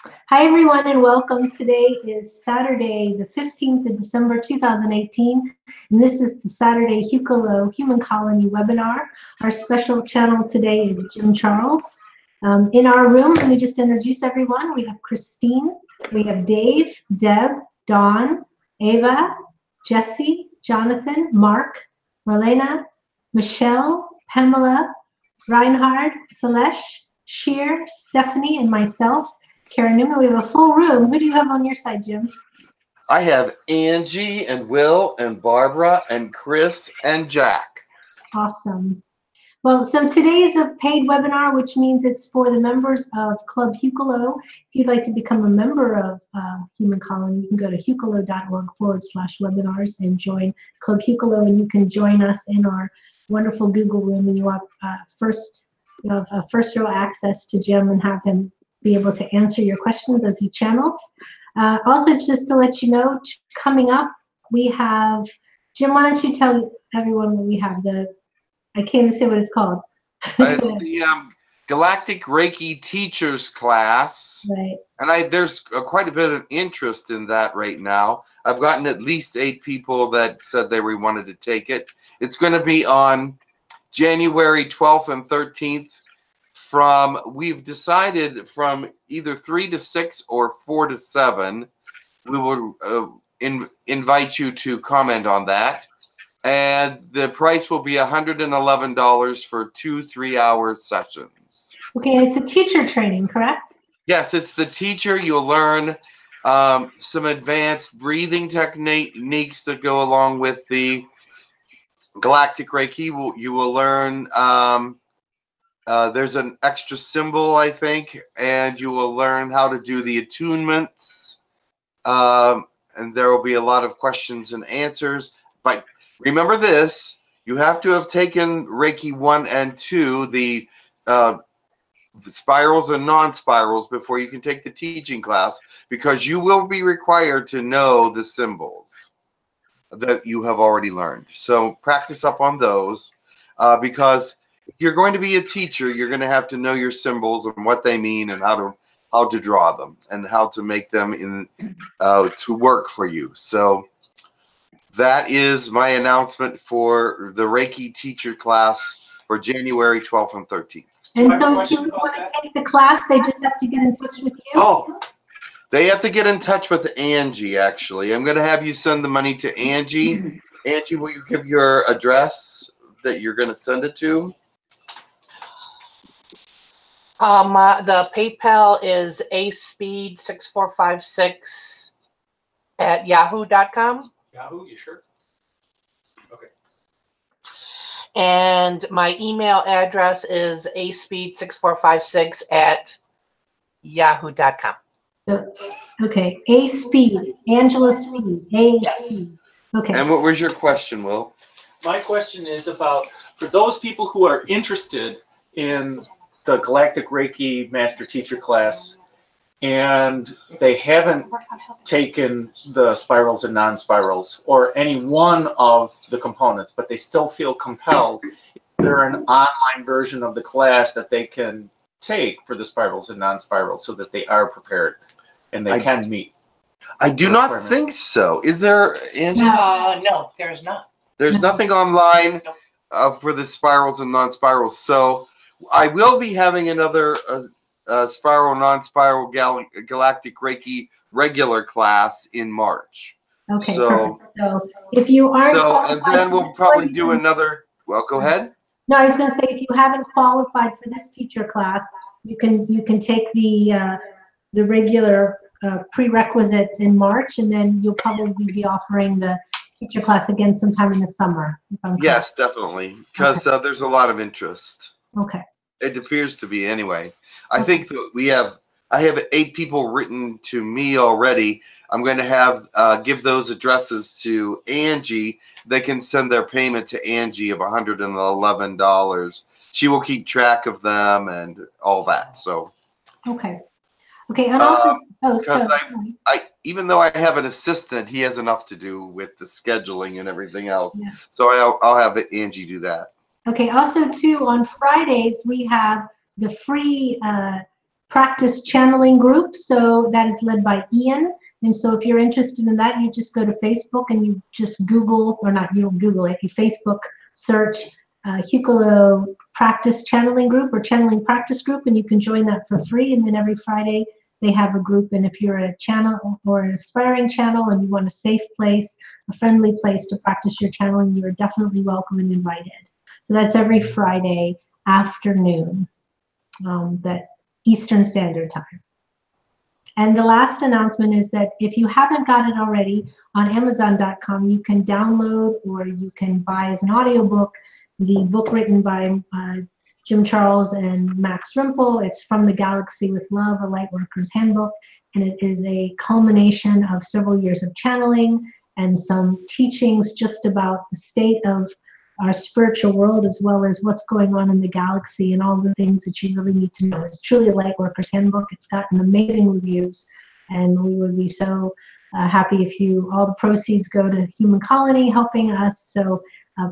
Hi, everyone, and welcome. Today is Saturday, the 15th of December, 2018, and this is the Saturday Hucolo Human Colony webinar. Our special channel today is Jim Charles. In our room, let me just introduce everyone. We have Christine, we have Dave, Deb, Dawn, Ava, Jesse, Jonathan, Mark, Marlena, Michelle, Pamela, Reinhard, Selesh, Sheer, Stephanie, and myself, Karen Newman. We have a full room. Who do you have on your side, Jim? I have Angie and Will and Barbara and Chris and Jack. Awesome. Well, so today is a paid webinar, which means it's for the members of Club Hucolo. If you'd like to become a member of Human Colony, you can go to hucolo.org/webinars and join Club Hucolo, and you can join us in our wonderful Google room, and you have first row access to Jim and have him be able to answer your questions as he channels. Also, just to let you know, coming up, we have, Jim, why don't you tell everyone what we have? I can't even say what it's called. It's the Galactic Reiki Teachers class. Right. And there's quite a bit of interest in that right now. I've gotten at least 8 people that said they wanted to take it. It's going to be on January 12th and 13th. We've decided from either 3 to 6 or 4 to 7. We will invite you to comment on that. And the price will be $111 for 2 3-hour sessions. Okay, it's a teacher training, correct? Yes, it's the teacher. You'll learn some advanced breathing techniques that go along with the Galactic Reiki. You will learn there's an extra symbol, I think, and you will learn how to do the attunements. And there will be a lot of questions and answers. But remember this, you have to have taken Reiki 1 and 2, the spirals and non-spirals, before you can take the teaching class, because you will be required to know the symbols that you have already learned. So practice up on those, because if you're going to be a teacher, you're going to have to know your symbols and what they mean and how to draw them and how to make them to work for you. So that is my announcement for the Reiki teacher class for January 12th and 13th. And so if you want to take the class, they just have to get in touch with you? Oh, they have to get in touch with Angie, actually. I'm going to have you send the money to Angie. Angie, will you give your address that you're going to send it to? The PayPal is aspeed6456@yahoo.com. Yahoo, you sure? Okay. And my email address is aspeed6456@yahoo.com. So, okay, A Speed, Angela Speed, A Yes. Speed. Okay. And what was your question, Will? My question is about, for those people who are interested in the Galactic Reiki Master Teacher class and they haven't taken the spirals and non-spirals or any one of the components, but they still feel compelled, is there an online version of the class that they can take for the spirals and non-spirals so that they are prepared and they can meet? I do not think so. Is there, Angie? No, there's not. There's nothing online for the spirals and non-spirals. So I will be having another spiral, non-spiral Galactic Reiki regular class in March. Okay. So, so if you aren't, and then we'll probably do another. Well, go ahead. No, I was going to say, if you haven't qualified for this teacher class, you can take the regular prerequisites in March, and then you'll probably be offering the teacher class again sometime in the summer. Yes, definitely, because there's a lot of interest. Okay. It appears to be anyway. I think that I have 8 people written to me already. I'm going to have give those addresses to Angie. They can send their payment to Angie of $111. She will keep track of them and all that. So. Okay. Okay. And also, even though I have an assistant, he has enough to do with the scheduling and everything else. Yeah. So I'll have Angie do that. Okay. Also, too, on Fridays we have the free practice channeling group. So that is led by Ian. And so if you're interested in that, you just go to Facebook and you just Google, or not, you don't Google it, you Facebook search Hucolo practice channeling group or channeling practice group, and you can join that for free. And then every Friday they have a group. And if you're a channel or an aspiring channel and you want a safe place, a friendly place to practice your channeling, you are definitely welcome and invited. So that's every Friday afternoon, that Eastern Standard Time. And the last announcement is that if you haven't got it already, on Amazon.com, you can download or you can buy as an audiobook the book written by Jim Charles and Max Rimple. It's From the Galaxy with Love, a Lightworkers Handbook. And it is a culmination of several years of channeling and some teachings just about the state of our spiritual world, as well as what's going on in the galaxy and all the things that you really need to know. It's truly a Lightworkers Handbook. It's gotten amazing reviews, and we would be so happy if all the proceeds go to Human Colony helping us. So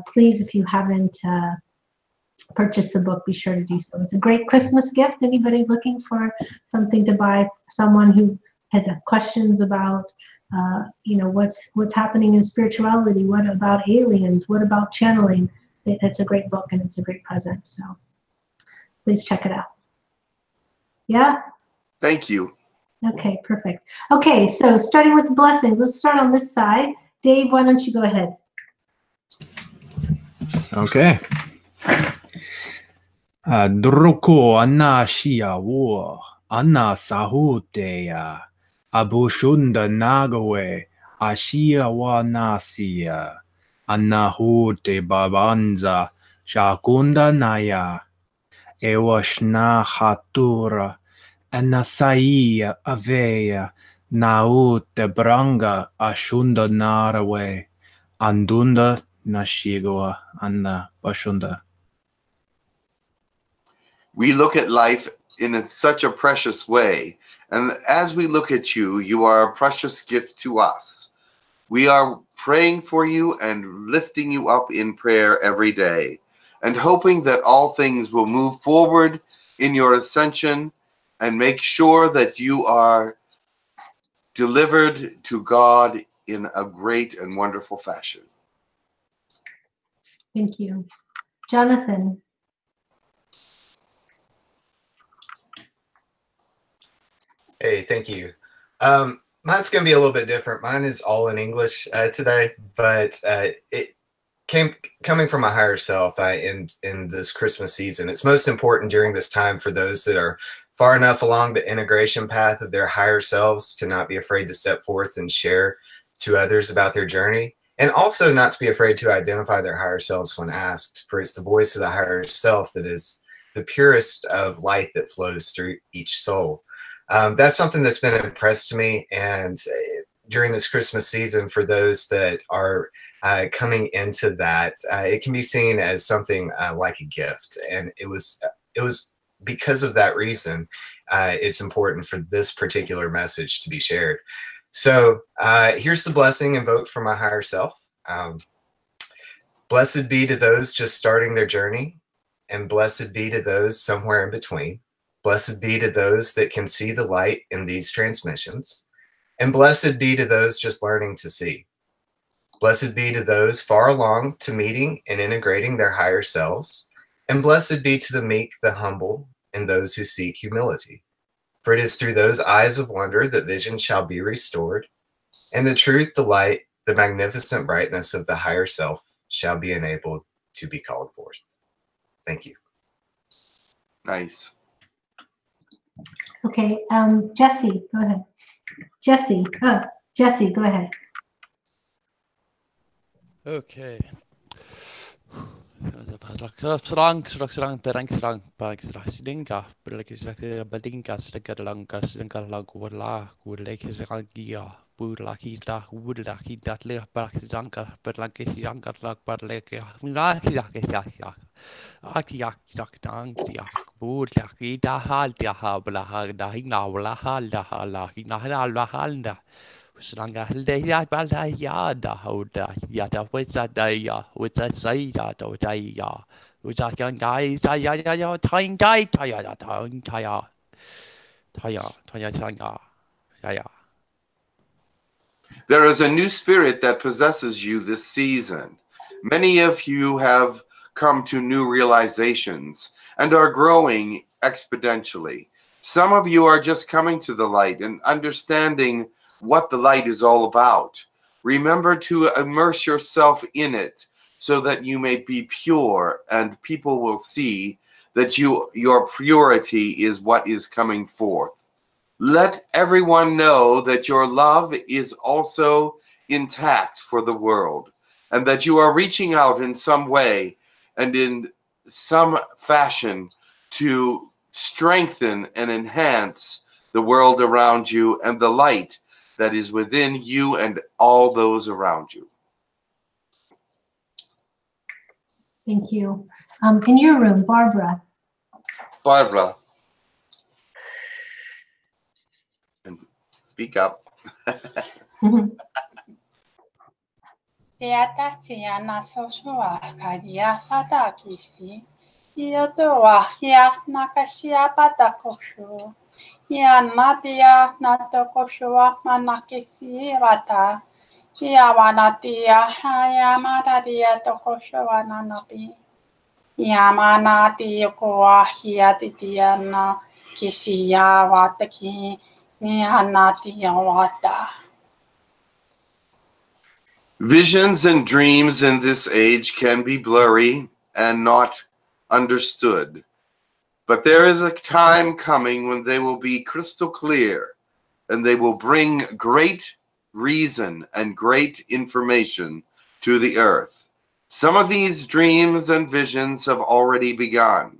please, if you haven't purchased the book, be sure to do so. It's a great Christmas gift. Anybody looking for something to buy for someone who has questions about what's happening in spirituality? What about aliens? What about channeling? It's a great book and it's a great present. So please check it out. Yeah? Thank you. Okay, perfect. Okay, so starting with blessings, let's start on this side. Dave, why don't you go ahead? Okay. Druko anna shia wo anna sahuteya. Abushunda nagawe ashia wa nasia anahute babanza shakunda naya ewashna hatura anasaiya aveya naute branga ashunda narawe andunda nashigoa anna bashunda. We look at life in such a precious way. And as we look at you, you are a precious gift to us. We are praying for you and lifting you up in prayer every day, and hoping that all things will move forward in your ascension and make sure that you are delivered to God in a great and wonderful fashion. Thank you. Jonathan. Hey, thank you. Mine's going to be a little bit different. Mine is all in English today, but it coming from my higher self in this Christmas season. It's most important during this time for those that are far enough along the integration path of their higher selves to not be afraid to step forth and share to others about their journey, and also not to be afraid to identify their higher selves when asked, for it's the voice of the higher self that is the purest of light that flows through each soul. That's something that's been impressed to me, and during this Christmas season, for those that are coming into that, it can be seen as something like a gift, and it was because of that reason it's important for this particular message to be shared. So here's the blessing invoked from my higher self. Blessed be to those just starting their journey, and blessed be to those somewhere in between. Blessed be to those that can see the light in these transmissions, and blessed be to those just learning to see. Blessed be to those far along to meeting and integrating their higher selves, and blessed be to the meek, the humble, and those who seek humility. For it is through those eyes of wonder that vision shall be restored, and the truth, the light, the magnificent brightness of the higher self shall be enabled to be called forth. Thank you. Nice. Okay, Jesse, go ahead. Jesse, go ahead. Okay. Sranga hilda balda yada hoda yada wizardaya with a sayada daya with a young guy saya time guy taya time taya There is a new spirit that possesses you this season. Many of you have come to new realizations and are growing exponentially. Some of you are just coming to the light and understanding what the light is all about. Remember to immerse yourself in it so that you may be pure, and people will see that your purity is what is coming forth. Let everyone know that your love is also intact for the world, and that you are reaching out in some way and in some fashion to strengthen and enhance the world around you and the light that is within you and all those around you. Thank you. In your room, Barbara. Barbara. And speak up. Visions and dreams in this age can be blurry and not understood. But there is a time coming when they will be crystal clear, and they will bring great reason and great information to the earth. Some of these dreams and visions have already begun.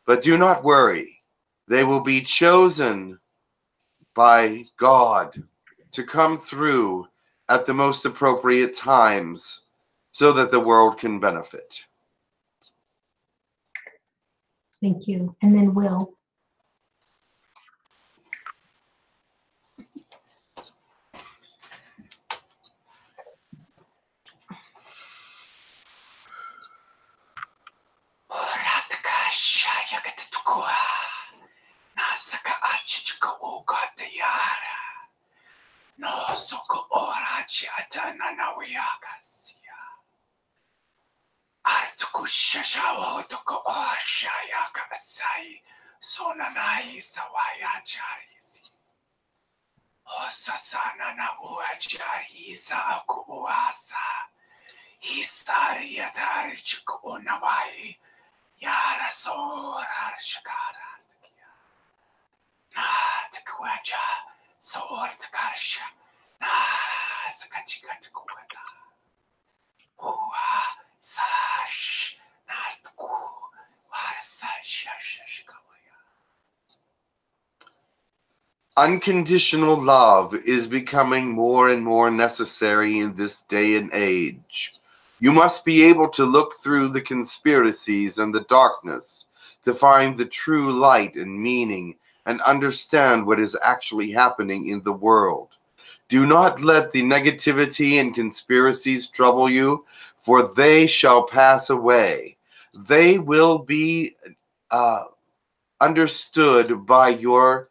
But do not worry. They will be chosen by God to come through at the most appropriate times so that the world can benefit. Thank you. And then Will. Unconditional love is becoming more and more necessary in this day and age. You must be able to look through the conspiracies and the darkness to find the true light and meaning and understand what is actually happening in the world. Do not let the negativity and conspiracies trouble you, for they shall pass away. They will be understood by your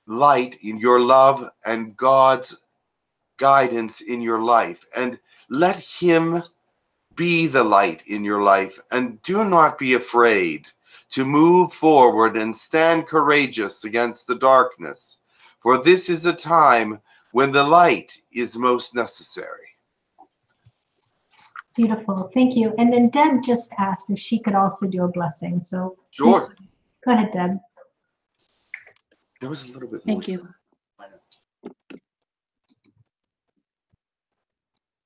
light in your love and God's guidance in your life, and let him be the light in your life, and do not be afraid to move forward and stand courageous against the darkness, for this is a time when the light is most necessary. Beautiful. Thank you. And then Deb just asked if she could also do a blessing. So Sure. please, go ahead, Deb. There was a little bit more. Thank you.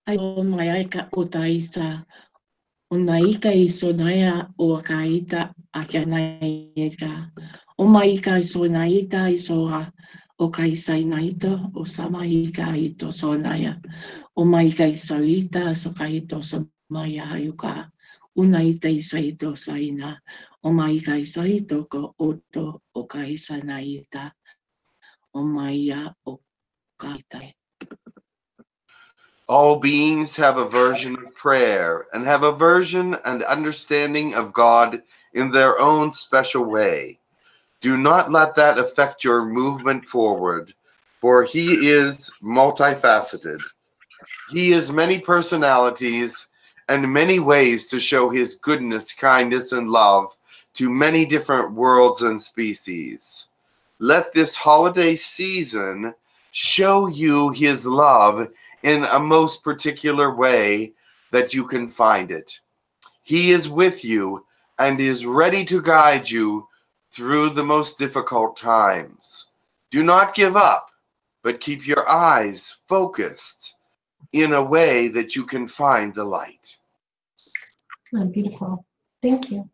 Ai mai aika o taisa o naika I sonaia o kaita a kanai eka. O mai ka sonaita I soa o kaisa naito o samaika I to sonaia. O mai ka soita so kaito so mai ayuka. Unaita I saito saina. O mai ka saito ko oto o kaisa naita. O maya o kaita. All beings have a version of prayer and have a version and understanding of God in their own special way. Do not let that affect your movement forward, for he is multifaceted. He is many personalities and many ways to show his goodness, kindness, and love to many different worlds and species. Let this holiday season show you his love in a most particular way that you can find it. He is with you and is ready to guide you through the most difficult times. Do not give up, but keep your eyes focused in a way that you can find the light. Oh, beautiful. Thank you.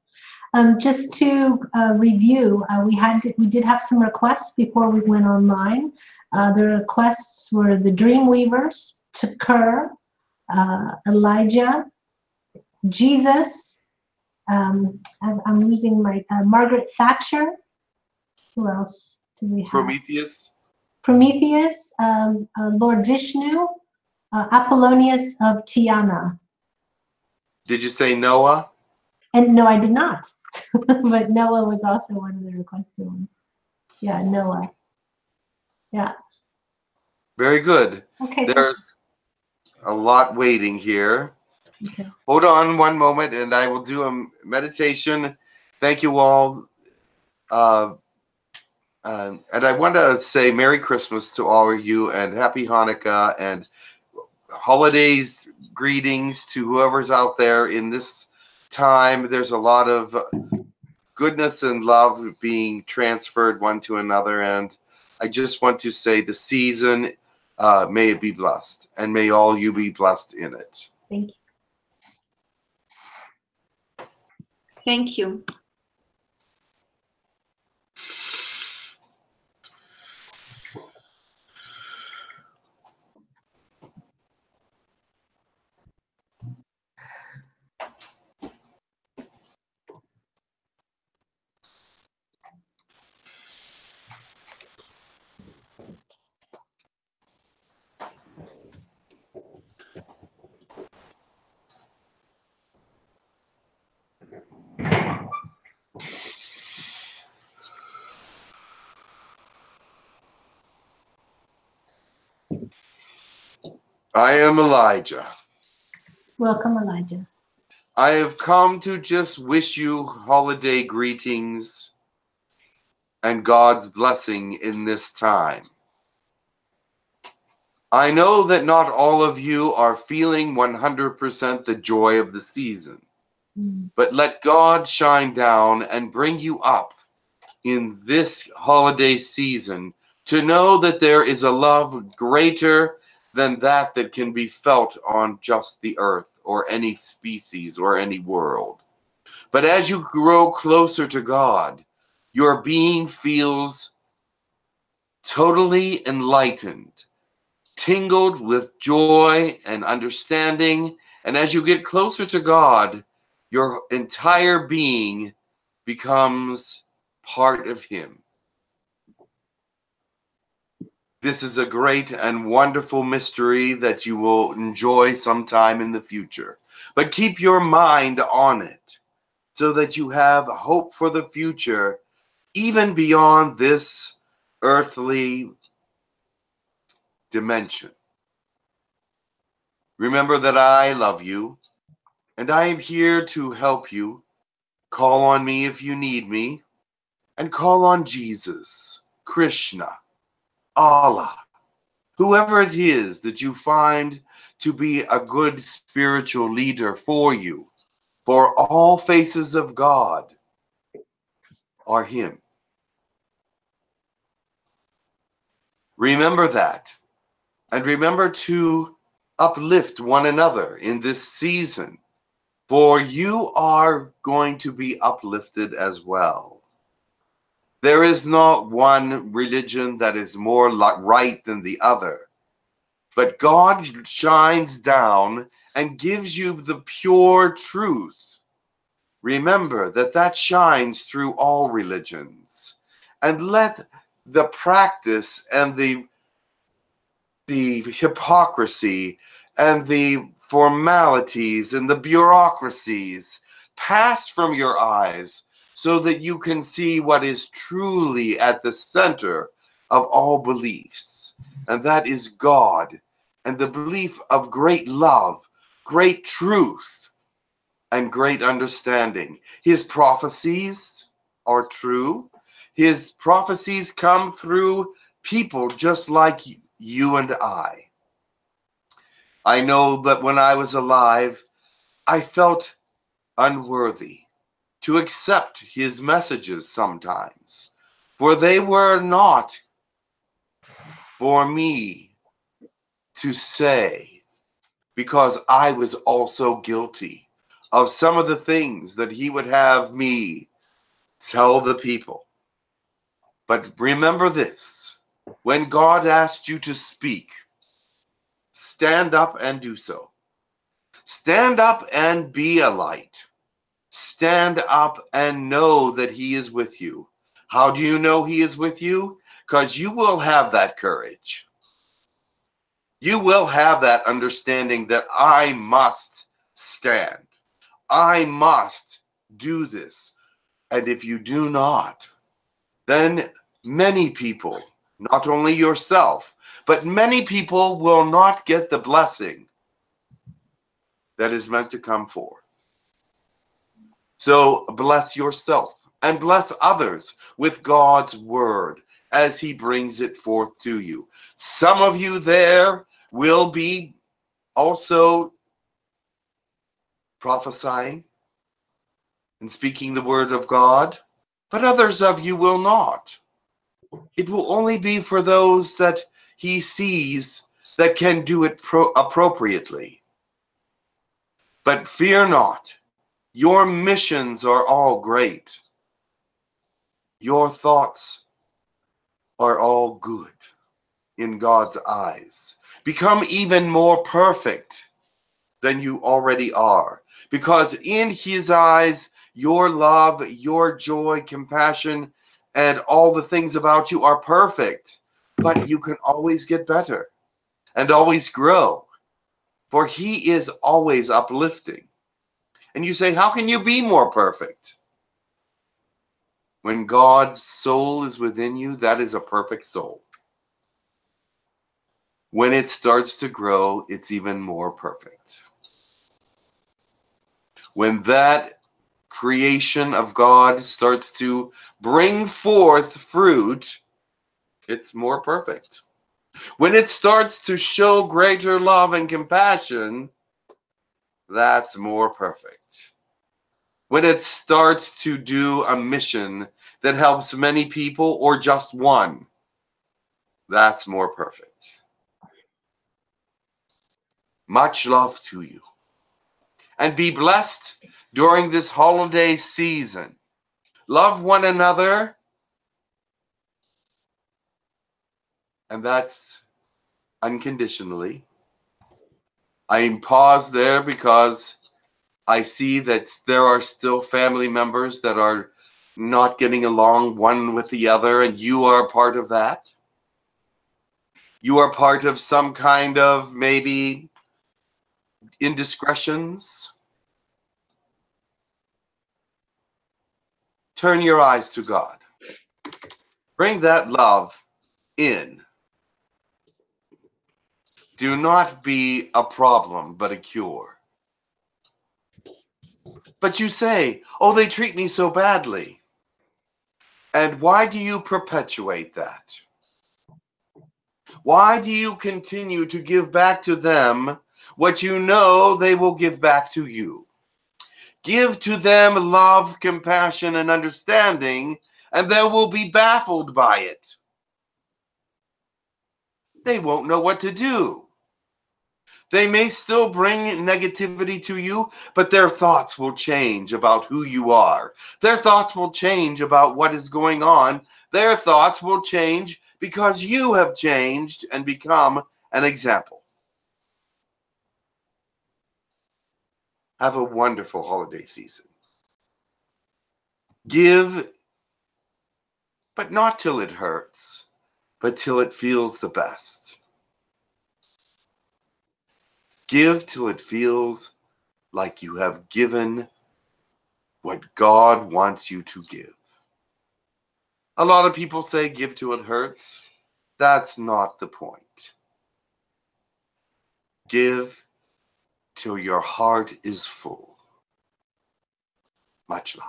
Just to review, we did have some requests before we went online. The requests were the Dreamweavers, Tekkrr, Elijah, Jesus. I'm losing my Margaret Thatcher. Who else do we have? Prometheus. Prometheus, Lord Vishnu, Apollonius of Tiana. Did you say Noah? And no, I did not. But Noah was also one of the requested ones. Yeah, Noah. Yeah. Very good. Okay. There's a lot waiting here. Okay. Hold on one moment and I will do a meditation. Thank you all. And I want to say Merry Christmas to all of you and Happy Hanukkah and holidays greetings to whoever's out there in this time. There's a lot of goodness and love being transferred one to another. And I just want to say the season, may it be blessed and may all you be blessed in it. Thank you. Thank you. I am Elijah. Welcome, Elijah. I have come to just wish you holiday greetings and God's blessing in this time. I know that not all of you are feeling 100% the joy of the season, but let God shine down and bring you up in this holiday season to know that there is a love greater than that can be felt on just the earth or any species or any world. But as you grow closer to God, your being feels totally enlightened, tingled with joy and understanding. And as you get closer to God, your entire being becomes part of Him. This is a great and wonderful mystery that you will enjoy sometime in the future. But keep your mind on it so that you have hope for the future, even beyond this earthly dimension. Remember that I love you, and I am here to help you. Call on me if you need me, and call on Jesus, Krishna, Allah, whoever it is that you find to be a good spiritual leader for you, for all faces of God are Him. Remember that, and remember to uplift one another in this season, for you are going to be uplifted as well. There is not one religion that is more right than the other, but God shines down and gives you the pure truth. Remember that shines through all religions, and let the practice and the hypocrisy and the formalities and the bureaucracies pass from your eyes, so that you can see what is truly at the center of all beliefs, and that is God, and the belief of great love, great truth, and great understanding. His prophecies are true. His prophecies come through people just like you and I. I know that when I was alive, I felt unworthy to accept his messages sometimes, for they were not for me to say, because I was also guilty of some of the things that he would have me tell the people. But remember this, when God asked you to speak, stand up and do so. Stand up and be a light. Stand up and know that he is with you. How do you know he is with you? Because you will have that courage. You will have that understanding that I must stand. I must do this. And if you do not, then many people, not only yourself, but many people will not get the blessing that is meant to come forth. So bless yourself and bless others with God's word as he brings it forth to you. Some of you there will be also prophesying and speaking the word of God, but others of you will not. It will only be for those that he sees that can do it appropriately. But fear not. Your missions are all great. Your thoughts are all good in God's eyes. Become even more perfect than you already are. Because in his eyes, your love, your joy, compassion, and all the things about you are perfect. But you can always get better and always grow. For he is always uplifting. And you say, how can you be more perfect? When God's soul is within you, that is a perfect soul. When it starts to grow, it's even more perfect. When that creation of God starts to bring forth fruit, it's more perfect. When it starts to show greater love and compassion, that's more perfect. When it starts to do a mission that helps many people or just one, that's more perfect. Much love to you. And be blessed during this holiday season. Love one another. And that's unconditionally. I pause there because I see that there are still family members that are not getting along one with the other, and you are part of that. You are part of some kind of maybe indiscretions. Turn your eyes to God. Bring that love in. Do not be a problem, but a cure. But you say, oh, they treat me so badly. And why do you perpetuate that? Why do you continue to give back to them what you know they will give back to you? Give to them love, compassion, and understanding, and they will be baffled by it. They won't know what to do. They may still bring negativity to you, but their thoughts will change about who you are. Their thoughts will change about what is going on. Their thoughts will change because you have changed and become an example. Have a wonderful holiday season. Give, but not till it hurts, but till it feels the best. Give till it feels like you have given what God wants you to give. A lot of people say give till it hurts. That's not the point. Give till your heart is full. Much love.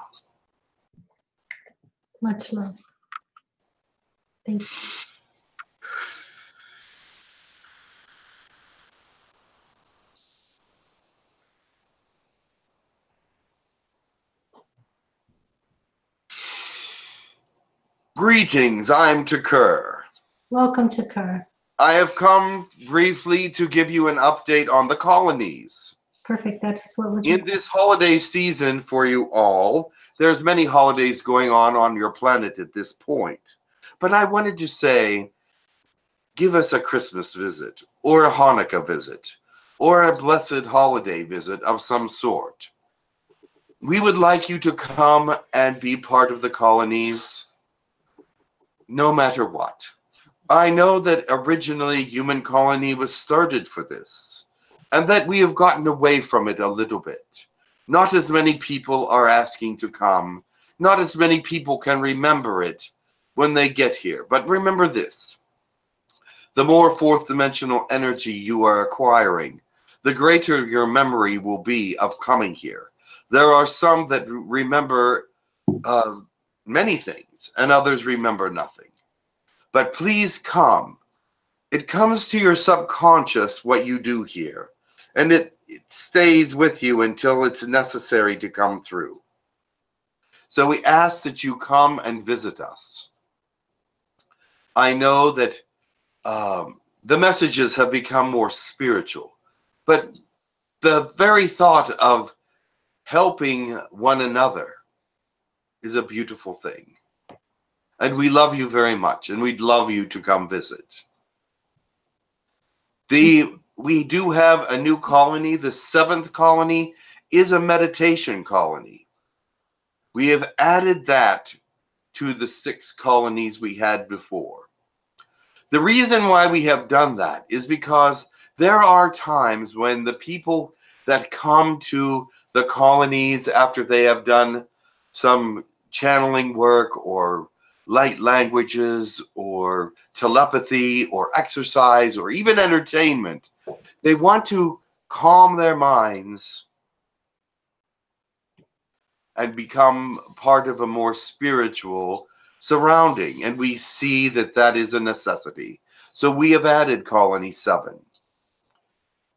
Much love. Thank you. Greetings, I'm Tekkrr. Welcome to Tekkrr. I have come briefly to give you an update on the colonies. Perfect. That's what was In this holiday season for you all, there's many holidays going on your planet at this point. But I wanted to say, give us a Christmas visit, or a Hanukkah visit, or a blessed holiday visit of some sort. We would like you to come and be part of the colonies, no matter what. I know that originally Human Colony was started for this, and that we have gotten away from it a little bit. Not as many people are asking to come. Not as many people can remember it when they get here. But remember this. The more fourth dimensional energy you are acquiring, the greater your memory will be of coming here. There are some that remember many things, and others remember nothing. But please come. It comes to your subconscious what you do here, and it stays with you until it's necessary to come through. So we ask that you come and visit us. I know that the messages have become more spiritual, but the very thought of helping one another is a beautiful thing. And we love you very much, and we'd love you to come visit. We do have a new colony. The 7th colony is a meditation colony. We have added that to the 6 colonies we had before. The reason why we have done that is because there are times when the people that come to the colonies after they have done some channeling work or light languages or telepathy or exercise or even entertainment, they want to calm their minds and become part of a more spiritual surrounding. And we see that that is a necessity. So we have added Colony 7,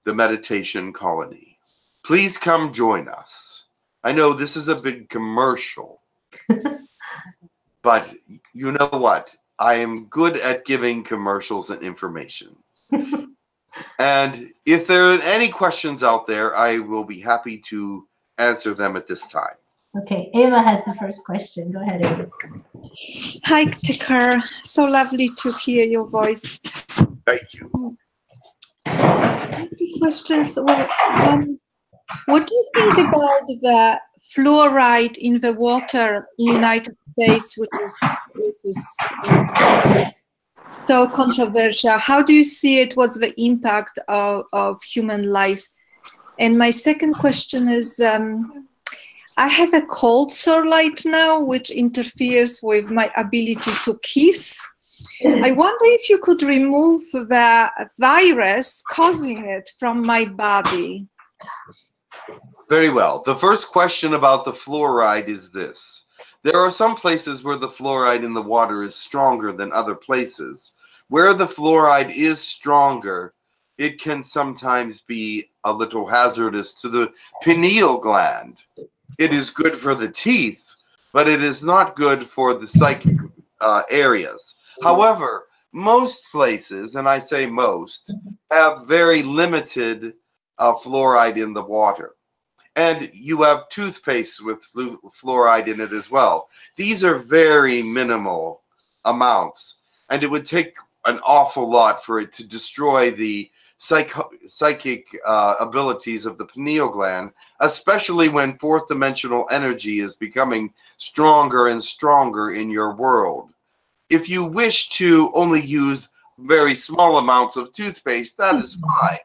the meditation colony. Please come join us. I know this is a big commercial, but you know what? I am good at giving commercials and information. And if there are any questions out there, I will be happy to answer them at this time. Okay, Eva has the first question. Go ahead, Eva. Hi, Tekkrr. So lovely to hear your voice. Thank you. Questions. Well, what do you think about the fluoride in the water in the United States, which is so controversial? How do you see it? What's the impact of human life? And my second question is, I have a cold sore right now, which interferes with my ability to kiss. I wonder if you could remove the virus causing it from my body. Very well. The first question about the fluoride is this. There are some places where the fluoride in the water is stronger than other places. Where the fluoride is stronger, it can sometimes be a little hazardous to the pineal gland. It is good for the teeth, but it is not good for the psychic areas. However, most places, and I say most, have very limited fluoride in the water. And you have toothpaste with fluoride in it as well. These are very minimal amounts, and it would take an awful lot for it to destroy the psychic abilities of the pineal gland, especially when fourth dimensional energy is becoming stronger and stronger in your world. If you wish to only use very small amounts of toothpaste, that is fine.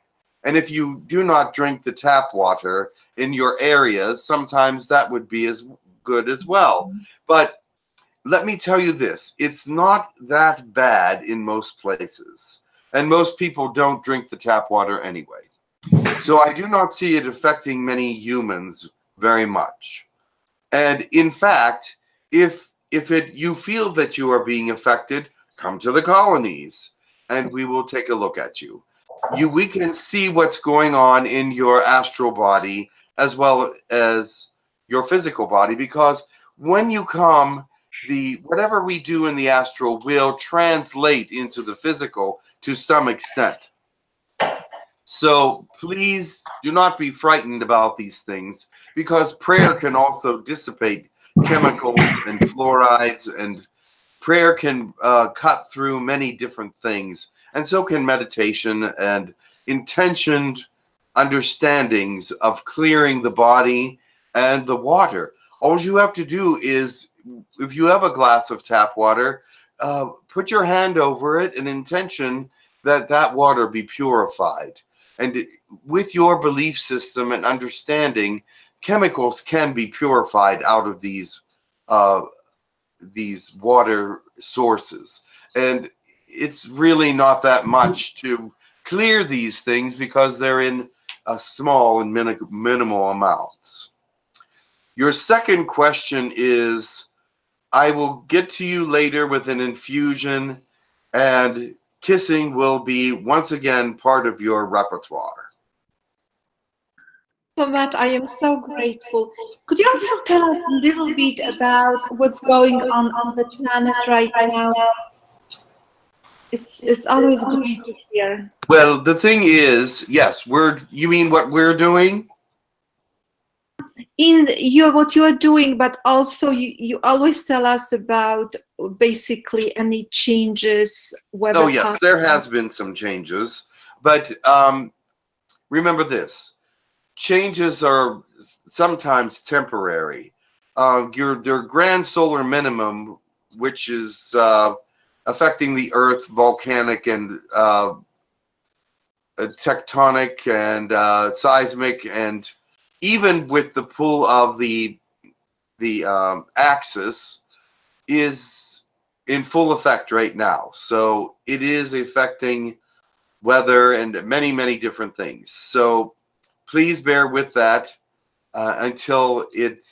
And if you do not drink the tap water in your areas, sometimes that would be as good as well. But let me tell you this, it's not that bad in most places. And most people don't drink the tap water anyway. So I do not see it affecting many humans very much. And in fact, if you feel that you are being affected, come to the colonies and we will take a look at you. We can see what's going on in your astral body as well as your physical body, because when you come, whatever we do in the astral will translate into the physical to some extent. So please do not be frightened about these things, because prayer can also dissipate chemicals and fluorides, and prayer can cut through many different things, and so can meditation and intentioned understandings of clearing the body and the water. All you have to do is, if you have a glass of tap water, put your hand over it and intention that water be purified. And with your belief system and understanding, chemicals can be purified out of these water sources. And it's really not that much to clear these things, because they're in small and minimal amounts. Your second question is, I will get to you later with an infusion, and kissing will be once again part of your repertoire. So Matt, I am so grateful. Could you also tell us a little bit about what's going on the planet right now? It's always great to hear. Well, the thing is, yes, you mean what we're doing? In what you are doing, but also you always tell us about basically any changes. Oh yes, there has been some changes, but remember this: changes are sometimes temporary. Your grand solar minimum, which is affecting the Earth, volcanic and tectonic and seismic, and even with the pull of the axis, is in full effect right now. So it is affecting weather and many, many different things. So please bear with that until it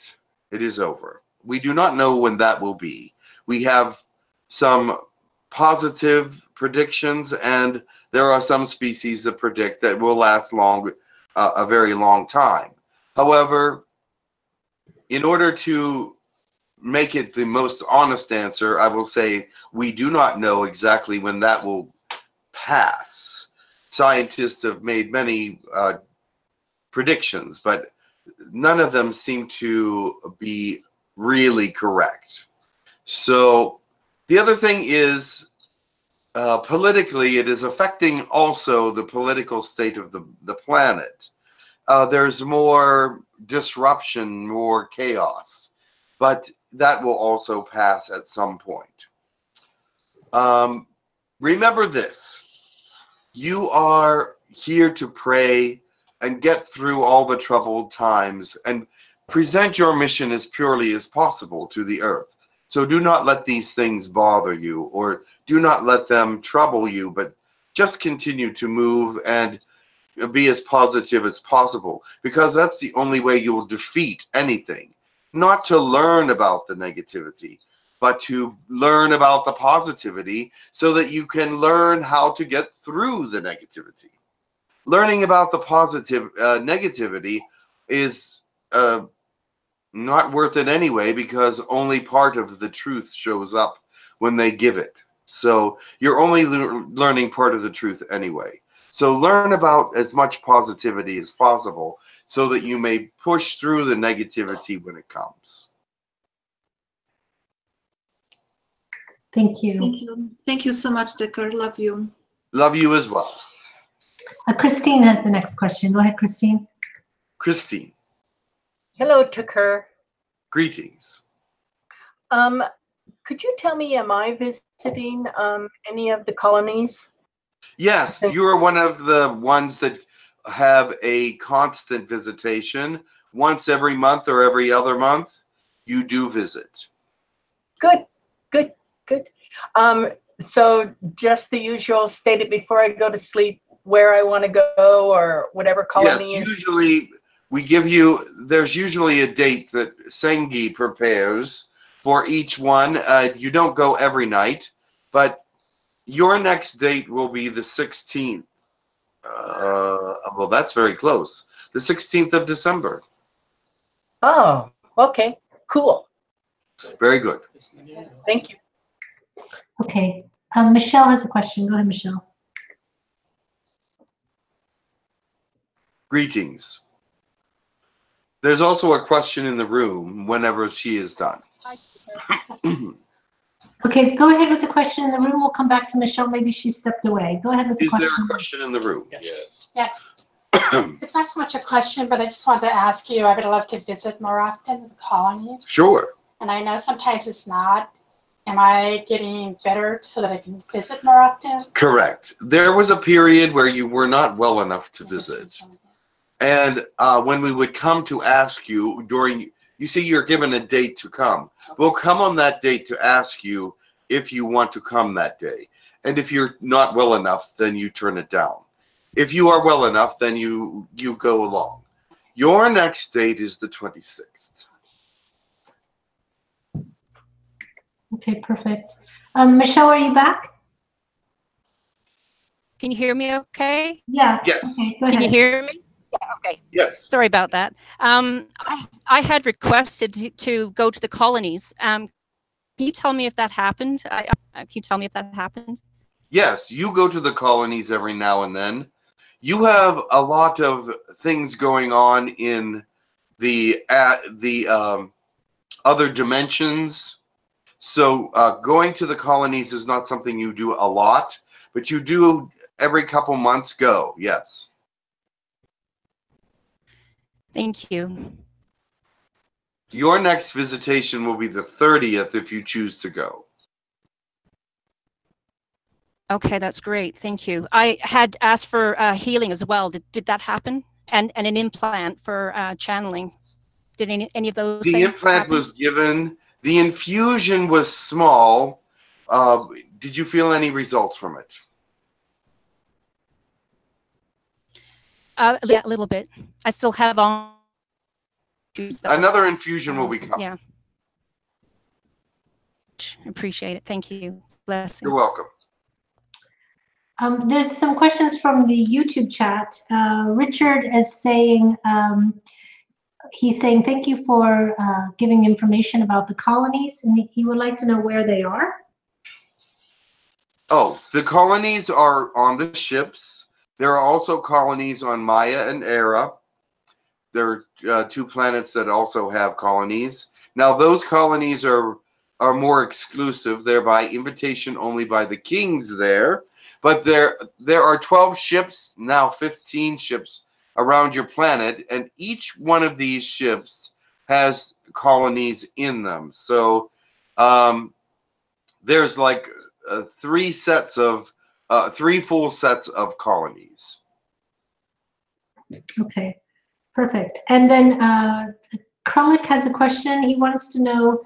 is over. We do not know when that will be. We have some positive predictions, and there are some species that predict that will last a very long time. However, in order to make it the most honest answer, I will say we do not know exactly when that will pass. Scientists have made many predictions, but none of them seem to be really correct. So the other thing is, politically, it is affecting also the political state of the planet. There's more disruption, more chaos, but that will also pass at some point. Remember this: you are here to pray and get through all the troubled times and present your mission as purely as possible to the earth. So do not let these things bother you, or do not let them trouble you, but just continue to move and be as positive as possible, because that's the only way you will defeat anything. Not to learn about the negativity, but to learn about the positivity so that you can learn how to get through the negativity. Learning about the negativity is not worth it anyway, because only part of the truth shows up when they give it. So you're only learning part of the truth anyway. So learn about as much positivity as possible so that you may push through the negativity when it comes. Thank you. Thank you. Thank you so much, Tekkrr. Love you. Love you as well. Christine has the next question. Go ahead, Christine. Christine. Hello, Tekkrr. Greetings. Could you tell me, am I visiting any of the colonies? Yes, you are one of the ones that have a constant visitation once every month or every other month. you do visit. Good, good, good. So just the usual, state it before I go to sleep, where I want to go or whatever colony Yes, is. usually we give you, there's usually a date that Sengi prepares for each one. You don't go every night, but your next date will be the 16th. Well, that's very close. The 16th of December. Oh, okay, cool. Very good. Thank you. Okay. Michelle has a question. Go ahead, Michelle. Greetings. There's also a question in the room whenever she is done. Okay, go ahead with the question in the room. We'll come back to Michelle. Maybe she stepped away. Go ahead with the Is question. there a question in the room? Yes. Yes. It's not so much a question, but I just wanted to ask you, I would love to visit more often the colonies. Sure. And I know sometimes it's not. Am I getting better so that I can visit more often? Correct. There was a period where you were not well enough to visit. And when we would come to ask you during, you see, you're given a date to come. We'll come on that date to ask you if you want to come that day. And if you're not well enough, then you turn it down. If you are well enough, then you go along. Your next date is the 26th. Okay, perfect. Michelle, are you back? Can you hear me okay? Yeah. Yes. Okay, go Can ahead. you hear me? Yeah, okay. Yes. Sorry about that. I had requested to go to the colonies. Can you tell me if that happened? Can you tell me if that happened? Yes, you go to the colonies every now and then. You have a lot of things going on in the other dimensions. So going to the colonies is not something you do a lot, but you do every couple months go, yes. Thank you. Your next visitation will be the 30th if you choose to go. Okay, that's great. Thank you. I had asked for healing as well. Did that happen? And an implant for channeling. Did any of those The things implant happen? was given. The infusion was small. Did you feel any results from it? Yeah, a little bit. I still have on. Another infusion will be coming. Yeah. Appreciate it. Thank you. Blessings. You're welcome. There's some questions from the YouTube chat. Richard is saying, he's saying, thank you for giving information about the colonies, and he would like to know where they are. Oh, the colonies are on the ships. There are also colonies on Maya and Era. There are two planets that also have colonies. Now, those colonies are more exclusive. They're by invitation only by the kings there. But there are 12 ships, now 15 ships around your planet, and each one of these ships has colonies in them. So there's like three full sets of colonies. Okay, perfect. And then Kralik has a question. He wants to know,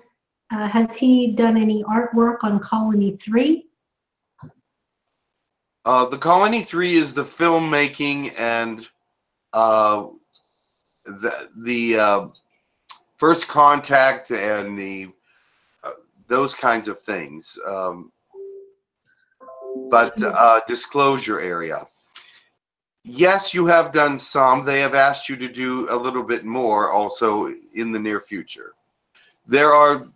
has he done any artwork on Colony 3? The Colony 3 is the filmmaking and the first contact and the those kinds of things. But disclosure area. Yes, you have done some. They have asked you to do a little bit more also in the near future. There are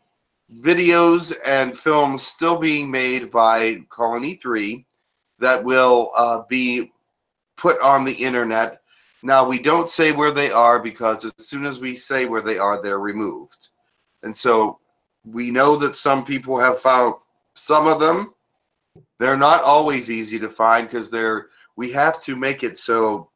videos and films still being made by Colony 3 that will be put on the internet. Now, we don't say where they are because as soon as we say where they are, they're removed. And so we know that some people have found some of them. They're not always easy to find because we have to make it so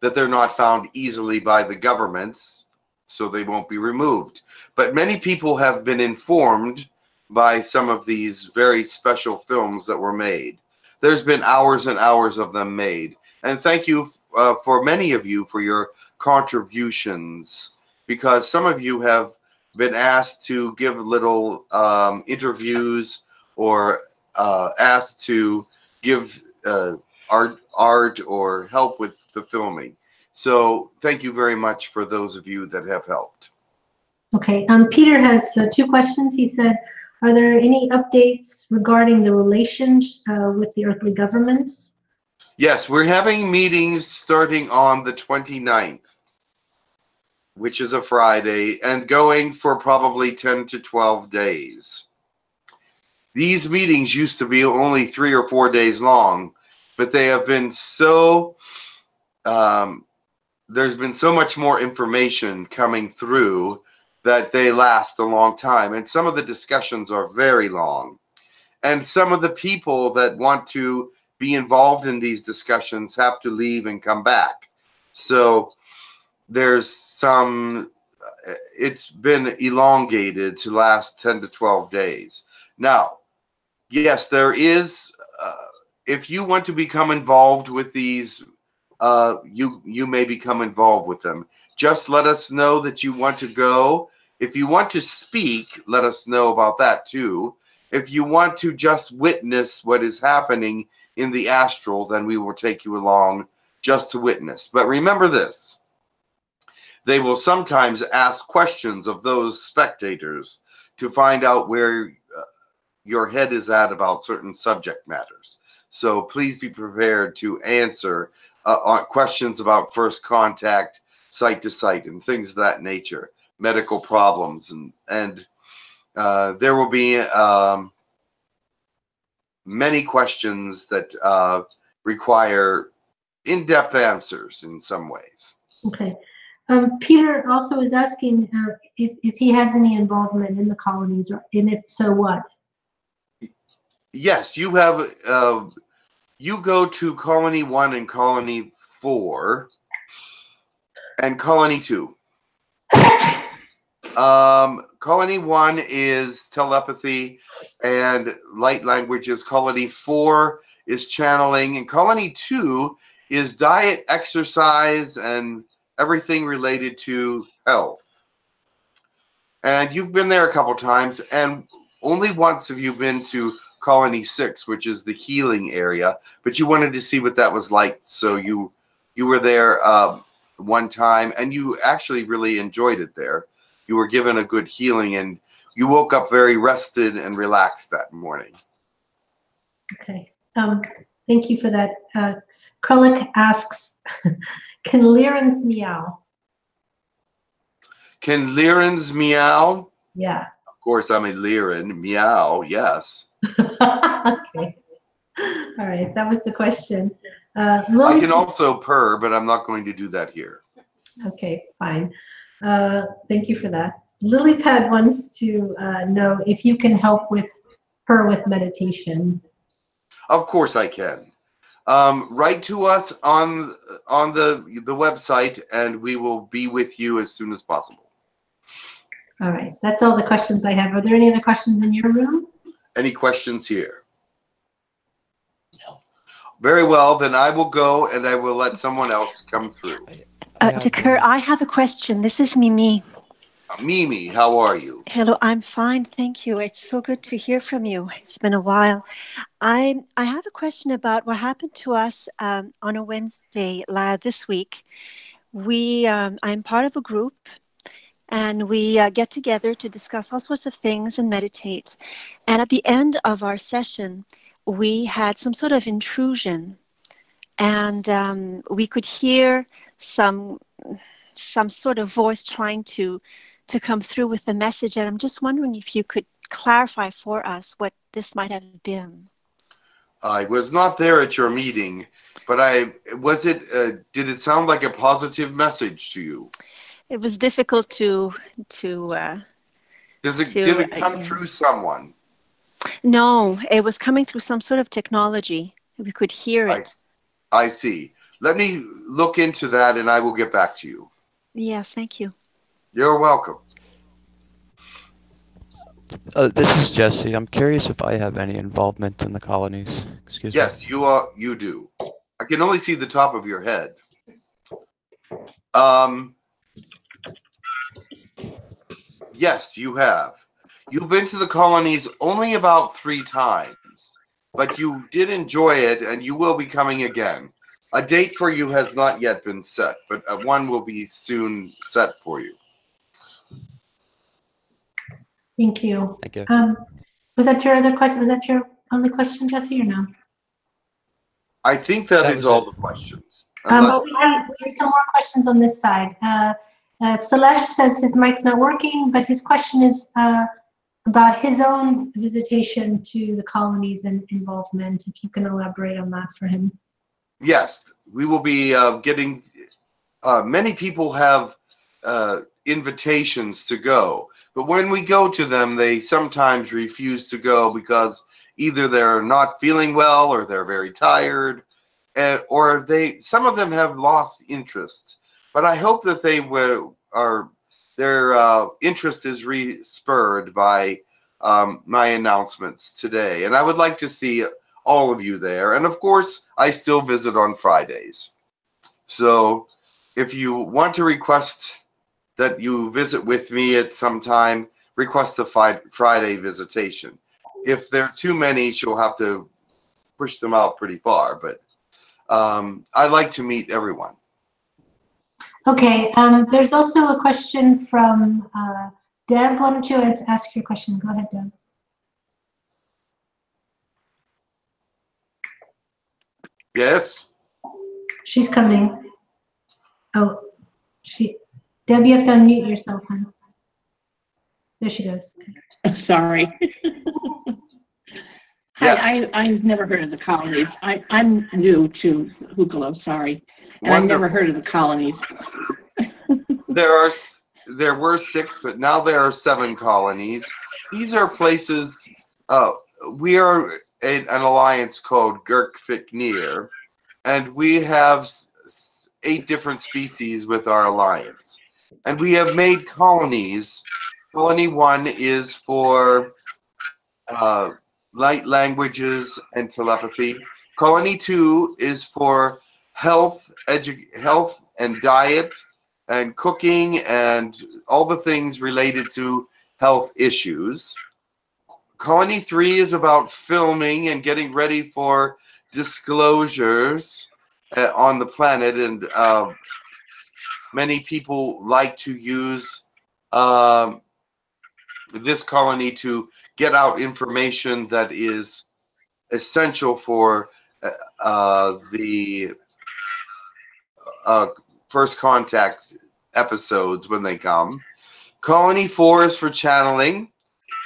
that they're not found easily by the governments, so they won't be removed. But many people have been informed by some of these very special films that were made. There's been hours and hours of them made. And thank you for many of you for your contributions, because some of you have been asked to give little interviews or asked to give art or help with the filming. So thank you very much for those of you that have helped. Okay, Peter has 2 questions. He said, are there any updates regarding the relations with the earthly governments? Yes, we're having meetings starting on the 29th, which is a Friday, and going for probably 10 to 12 days. These meetings used to be only 3 or 4 days long, but they have been so, there's been so much more information coming through that they last a long time. And some of the discussions are very long. And some of the people that want to be involved in these discussions have to leave and come back. So there's some, it's been elongated to last 10 to 12 days. Now, yes, there is, if you want to become involved with these, you may become involved with them. Just let us know that you want to go. If you want to speak, let us know about that too. If you want to just witness what is happening in the astral, then we will take you along just to witness. But remember this, they will sometimes ask questions of those spectators to find out where your head is at about certain subject matters. So please be prepared to answer questions about first contact, sight to sight, and things of that nature, medical problems, and there will be many questions that require in-depth answers in some ways. Okay. Peter also is asking if he has any involvement in the colonies, and if so, what? Yes, you have. You go to Colony 1 and Colony 4 and Colony 2. Colony 1 is telepathy and light languages. Colony 4 is channeling, and Colony 2 is diet, exercise, and everything related to health. And you've been there a couple times, and only once have you been to Colony 6, which is the healing area, but you wanted to see what that was like, so you were there one time, and you actually really enjoyed it there. You were given a good healing, and you woke up very rested and relaxed that morning. Okay. Thank you for that. Kralik asks, can Lyrans meow? Can Lyrans meow? Yeah. Of course, I'm a Lyran. Meow, yes. Okay. All right, that was the question. I can also purr, but I'm not going to do that here. Okay, fine. Thank you for that. Lilypad wants to know if you can help with her with meditation. Of course I can. Write to us on the website, and we will be with you as soon as possible. All right, that's all the questions I have. Are there any other questions in your room? Any questions here? No. Very well, then I will go, and I will let someone else come through. Tekkrr, I have a question. This is Mimi. Mimi, how are you? Hello, I'm fine, thank you. It's so good to hear from you. It's been a while. I have a question about what happened to us on a Wednesday this week. I'm part of a group, and we get together to discuss all sorts of things and meditate. And at the end of our session, we had some sort of intrusion, and we could hear some sort of voice trying to come through with the message. And I'm just wondering if you could clarify for us what this might have been. I was not there at your meeting, but did it sound like a positive message to you? It was difficult to did it come through someone? No, it was coming through some sort of technology. We could hear it. I see. Let me look into that, and I will get back to you. Yes, thank you. You're welcome. This is Jesse. I'm curious if I have any involvement in the colonies. Excuse me. Yes, you do. I can only see the top of your head. Yes, you have. You've been to the colonies only about 3 times, but you did enjoy it, and you will be coming again. A date for you has not yet been set, but one will be soon set for you. Thank you. Thank you. Was that your other question? Was that your only question, Jesse, or no? I think that is was all it. the questions. But we have some more questions on this side. Salesh says his mic's not working, but his question is about his own visitation to the colonies and involvement. If you can elaborate on that for him. Yes, we will be getting, many people have invitations to go, but when we go to them, they sometimes refuse to go because either they're not feeling well or they're very tired, or some of them have lost interest. But I hope that their interest is spurred by my announcements today, and I would like to see all of you there. And of course, I still visit on Fridays. So if you want to request that you visit with me at some time, request a Friday visitation. If there are too many, she'll have to push them out pretty far, but I like to meet everyone. Okay, there's also a question from Deb. Why don't you ask your question? Go ahead, Deb. Yes? She's coming. Oh, Deb, you have to unmute yourself, hon. There she goes. Okay. I'm sorry. Yes. Hi, I've never heard of the colonies. I'm new to Hucolo, sorry. And I've never heard of the colonies. There were 6, but now there are 7 colonies. These are places, we are an alliance called Girk Fitneer, and we have 8 different species with our alliance. And we have made colonies. Colony 1 is for light languages and telepathy. Colony 2 is for health and diet and cooking and all the things related to health issues. Colony 3 is about filming and getting ready for disclosures on the planet, and many people like to use this colony to get out information that is essential for the first contact episodes when they come. Colony 4 is for channeling.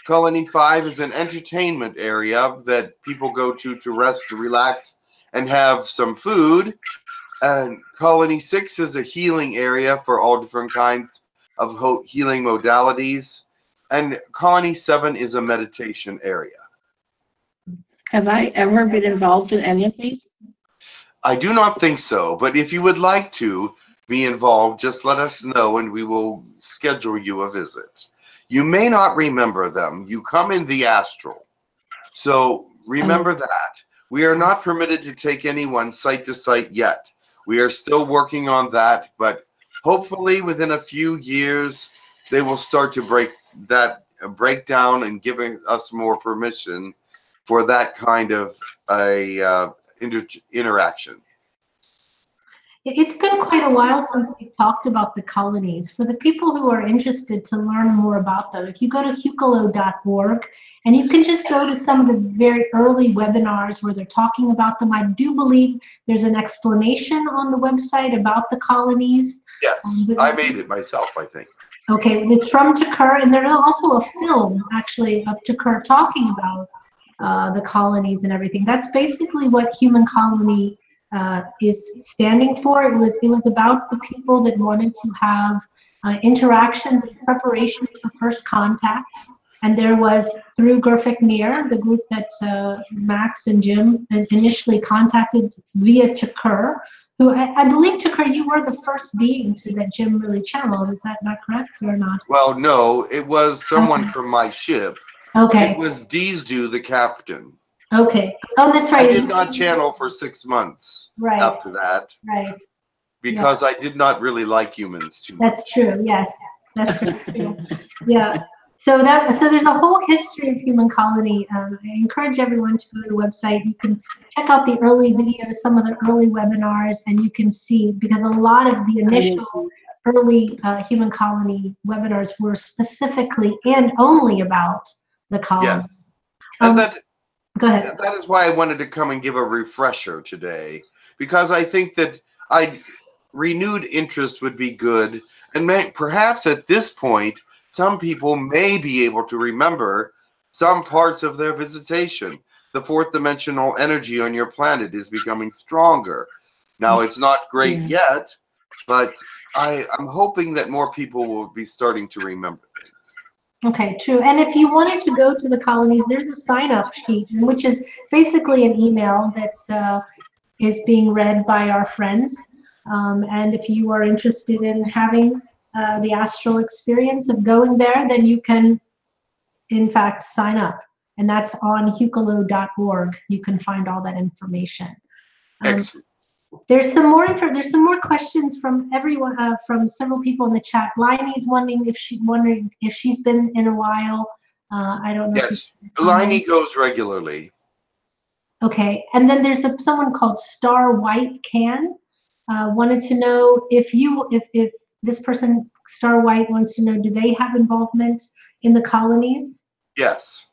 Colony 5 is an entertainment area that people go to rest, to relax, and have some food. And Colony 6 is a healing area for all different kinds of healing modalities. And Colony 7 is a meditation area. Have I ever been involved in any of these? I do not think so, but if you would like to be involved, just let us know and we will schedule you a visit. You may not remember them. You come in the astral. So remember that. We are not permitted to take anyone site to site yet. We are still working on that, but hopefully within a few years, they will start to break down and giving us more permission for that kind of interaction. It's been quite a while since we've talked about the colonies. For the people who are interested to learn more about them, if you go to hucolo.org, and you can just go to some of the very early webinars where they're talking about them. I do believe there's an explanation on the website about the colonies. Yes, I made it myself, I think. Okay, it's from Tekkrr, and there's also a film, actually, of Tekkrr talking about the colonies and everything. That's basically what Human Colony is standing for. It was about the people that wanted to have interactions in preparation for first contact. And there was, through Girk Fitneer, the group that Max and Jim initially contacted via Tekkrr, who I believe, Tekkrr, you were the first being that Jim really channeled. Is that not correct or not? Well, no, it was someone from my ship. Okay. It was 𝗪𝗓𝗓, the captain. Okay. Oh, that's right. I did not channel for 6 months after that. Right. Because I did not really like humans too much. That's true, yes. That's very true. Yeah. So there's a whole history of Human Colony. I encourage everyone to go to the website. You can check out the early videos, some of the early webinars, and you can see, because a lot of the initial early Human Colony webinars were specifically and only about the colony. Yes. And go ahead. That is why I wanted to come and give a refresher today, because I think that renewed interest would be good. And perhaps at this point, some people may be able to remember some parts of their visitation. The fourth dimensional energy on your planet is becoming stronger. Now, it's not great yet, but I'm hoping that more people will be starting to remember things. Okay, true. And if you wanted to go to the colonies, there's a sign-up sheet, which is basically an email that is being read by our friends. And if you are interested in having the astral experience of going there, then you can, in fact, sign up. And that's on hucolo.org. You can find all that information. Excellent. There's some more questions from everyone, from several people in the chat. Liney's wondering if she's been in a while. I don't know. Yes, Liney goes regularly. Okay, and then there's someone called Star White Can wanted to know if this person, Star White, wants to know, do they have involvement in the colonies? Yes.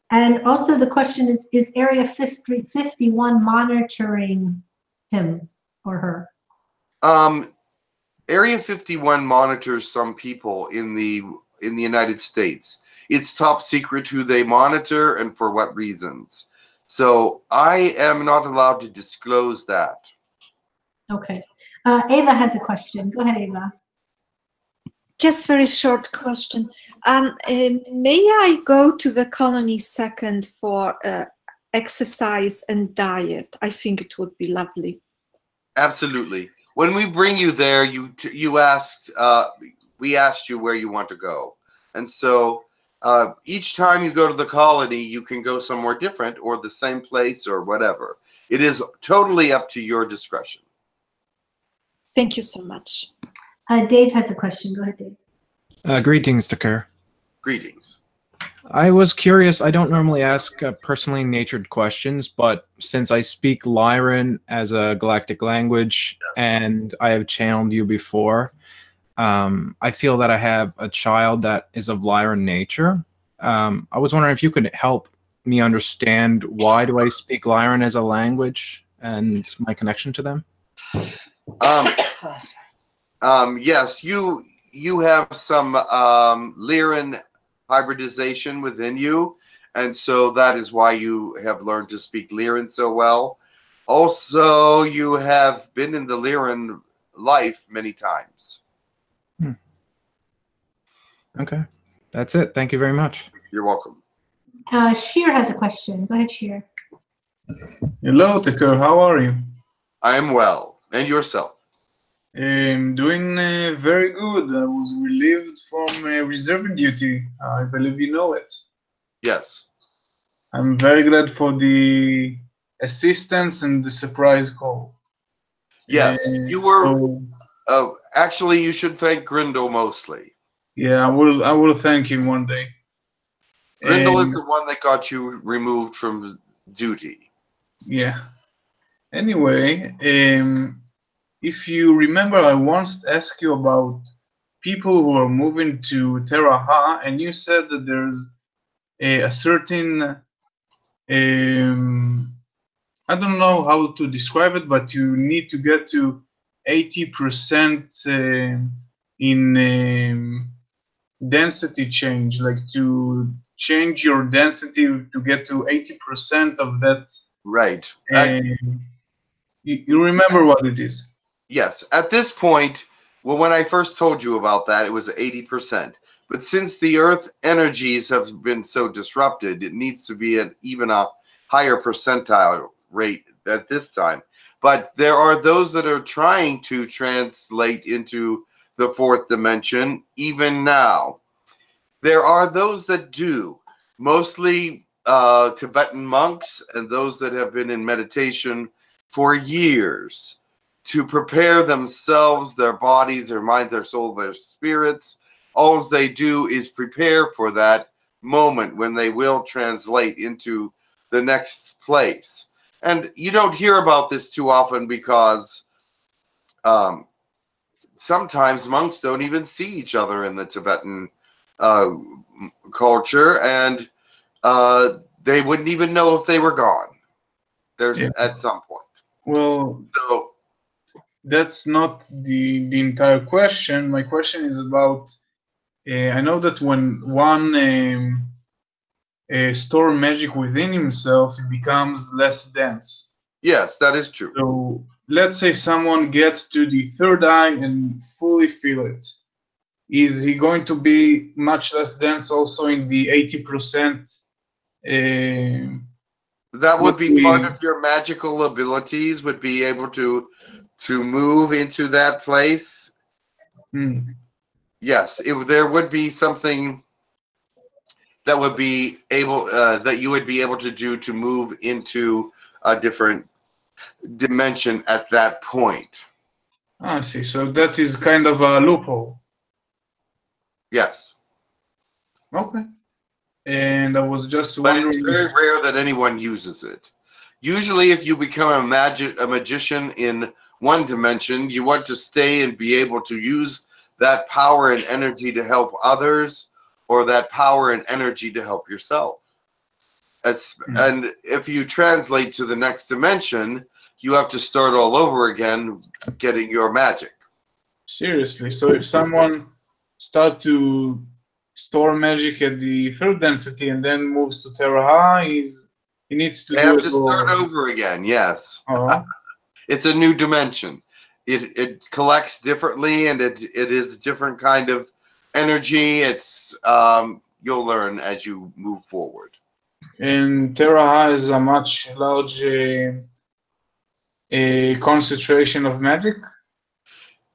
And also the question is Area 51 monitoring him or her? Area 51 monitors some people in the United States. It's top secret who they monitor and for what reasons. So I am not allowed to disclose that. Okay. Ava has a question. Go ahead, Ava. Just very short question. May I go to the colony second for exercise and diet? I think it would be lovely. Absolutely. When we bring you there, we asked you where you want to go, and so each time you go to the colony, you can go somewhere different or the same place or whatever. It is totally up to your discretion. Thank you so much. Dave has a question. Go ahead, Dave. Greetings, Tekkrr. Greetings. I was curious. I don't normally ask personally natured questions, but since I speak Lyran as a galactic language and I have channeled you before, I feel that I have a child that is of Lyran nature. I was wondering if you could help me understand why do I speak Lyran as a language and my connection to them? Yes, you have some Lyran hybridization within you, and so that is why you have learned to speak Lyran so well. Also, you have been in the Lyran life many times. Okay, that's it. Thank you very much. You're welcome. Sheer has a question. Go ahead, Sheer. Hello, Tekkrr. How are you? I am well. And yourself? Doing very good. I was relieved from reserve duty. I believe you know it. Yes. I'm very glad for the assistance and the surprise call. Yes, you were. Actually, you should thank Grindel mostly. Yeah, I will thank him one day. Grindel is the one that got you removed from duty. Yeah. Anyway, if you remember, I once asked you about people who are moving to Terra, and you said that there's a certain, I don't know how to describe it, but you need to get to 80% in density change, like to change your density to get to 80% of that. Right. You remember what it is? Yes. At this point, well, when I first told you about that, it was 80%. But since the Earth energies have been so disrupted, it needs to be at even a higher percentile rate at this time. But there are those that are trying to translate into the fourth dimension even now. There are those that do, mostly Tibetan monks and those that have been in meditation for years to prepare themselves, their bodies, their minds, their soul, their spirits all they do is prepare for that moment when they will translate into the next place. And you don't hear about this too often because sometimes monks don't even see each other in the Tibetan culture, and they wouldn't even know if they were gone. At some point. Well, so that's not the entire question. My question is about, I know that when one store magic within himself, it becomes less dense. Yes, that is true. So let's say someone gets to the third eye and fully feel it. Is he going to be much less dense also in the 80%? That would be part of your magical abilities, would be able to move into that place. Yes, there would be something that would be able that you would be able to do to move into a different dimension at that point. I see. So that is kind of a loophole. Yes. Okay. And I was just wondering. But it's very rare that anyone uses it. Usually, if you become a magician in one dimension, you want to stay and be able to use that power and energy to help others, or that power and energy to help yourself. And if you translate to the next dimension, you have to start all over again, getting your magic. Seriously? So if someone starts to store magic at the third density and then moves to Terra, he needs to do it all. Start over again. Yes. Uh-huh. It's a new dimension. It collects differently, and it is a different kind of energy. It's you'll learn as you move forward. And Terra is a much larger concentration of magic.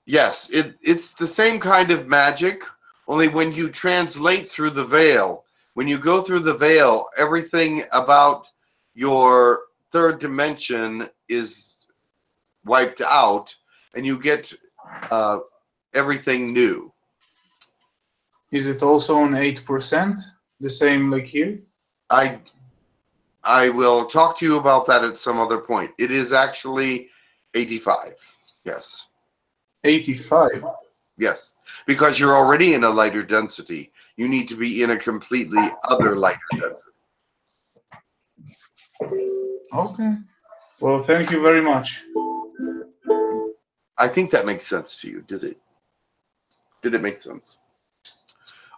Yes, it's the same kind of magic. Only when you translate through the veil, when you go through the veil, everything about your third dimension is wiped out, and you get everything new. Is it also on 8%? The same like here? I will talk to you about that at some other point. It is actually 85. Yes. 85? Yes. Because you're already in a lighter density. You need to be in a completely other lighter density. Okay. Well, thank you very much. I think that makes sense to you, did it? Did it make sense?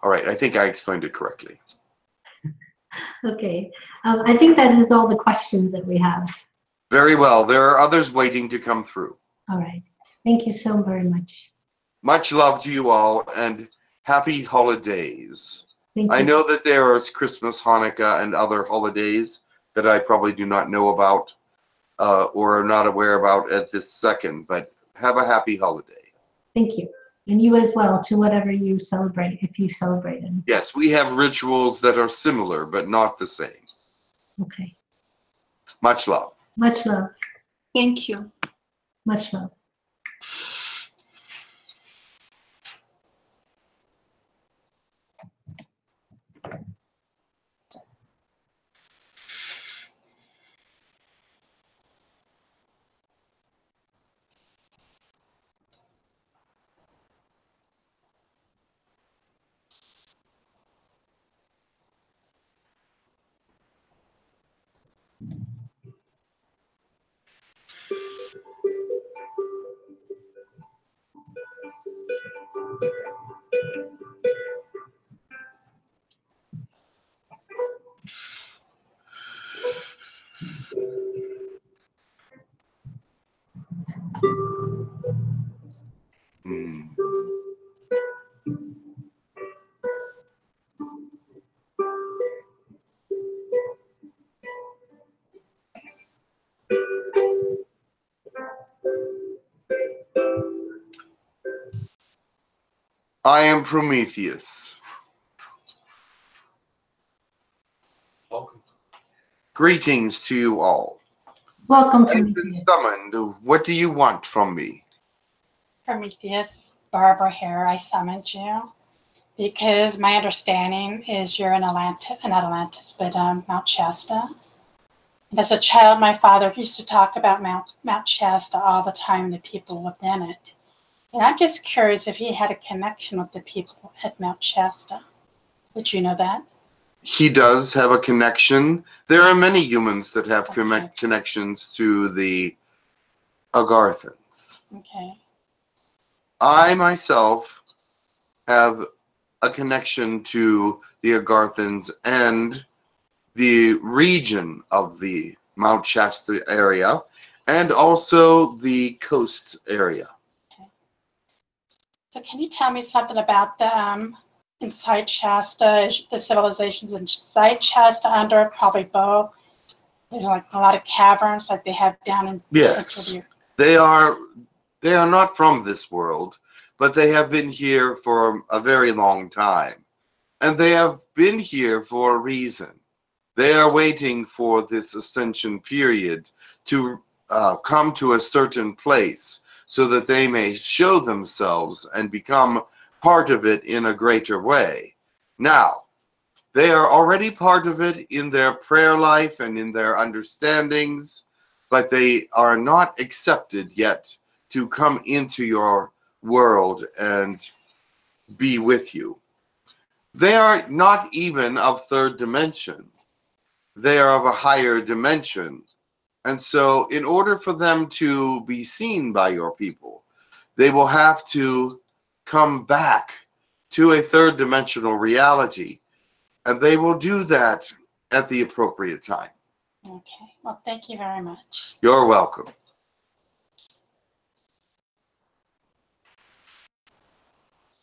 All right, I think I explained it correctly. Okay. I think that is all the questions that we have. Very well. There are others waiting to come through. All right. Thank you so very much. Much love to you all, and happy holidays. Thank you. I know that there is Christmas, Hanukkah, and other holidays that I probably do not know about or are not aware about at this second, but have a happy holiday. Thank you. And you as well, to whatever you celebrate, if you celebrate them. Yes, we have rituals that are similar, but not the same. Okay. Much love. Much love. Thank you. Much love. I am Prometheus. Welcome. Greetings to you all. Welcome, I've been Prometheus. summoned. What do you want from me? Prometheus, Barbara here, I summoned you Because my understanding is you're in not Atlantis, but Mount Shasta. And as a child, my father used to talk about Mount Shasta all the time, the people within it. And I'm just curious if he had a connection with the people at Mount Shasta. Would you know that? He does have a connection. There are many humans that have connections to the Agarthans. Okay. I myself have a connection to the Agarthans and the region of the Mount Shasta area and also the coast area. Okay. So can you tell me something about the inside Shasta, the civilizations inside Shasta, under it, probably both? There's like a lot of caverns like they have down in Yes, they are not from this world, but they have been here for a very long time. And they have been here for a reason. They are waiting for this ascension period to come to a certain place so that they may show themselves and become part of it in a greater way. Now, they are already part of it in their prayer life and in their understandings, but they are not accepted yet to come into your world and be with you. They are not even of third dimension. They are of a higher dimension. And so in order for them to be seen by your people, they will have to come back to a third dimensional reality. And they will do that at the appropriate time. Okay. Well, thank you very much. You're welcome.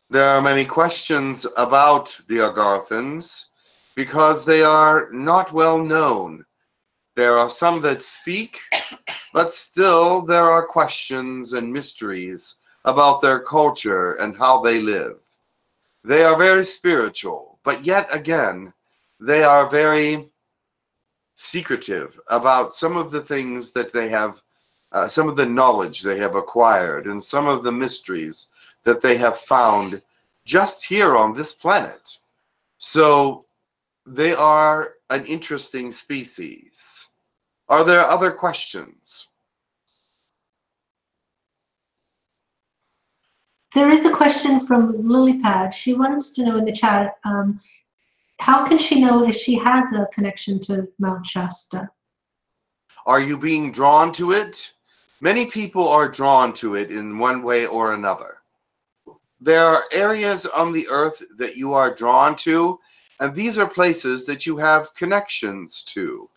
There are many questions about the Agarthans because they are not well known. There are some that speak, but still there are questions and mysteries about their culture and how they live. They are very spiritual, but yet again, they are very secretive about some of the things that they have, some of the knowledge they have acquired, and some of the mysteries that they have found just here on this planet. So they are an interesting species. Are there other questions? There is a question from Lilypad. She wants to know in the chat, how can she know if she has a connection to Mount Shasta? Are you being drawn to it? Many people are drawn to it in one way or another. There are areas on the earth that you are drawn to, and these are places that you have connections to.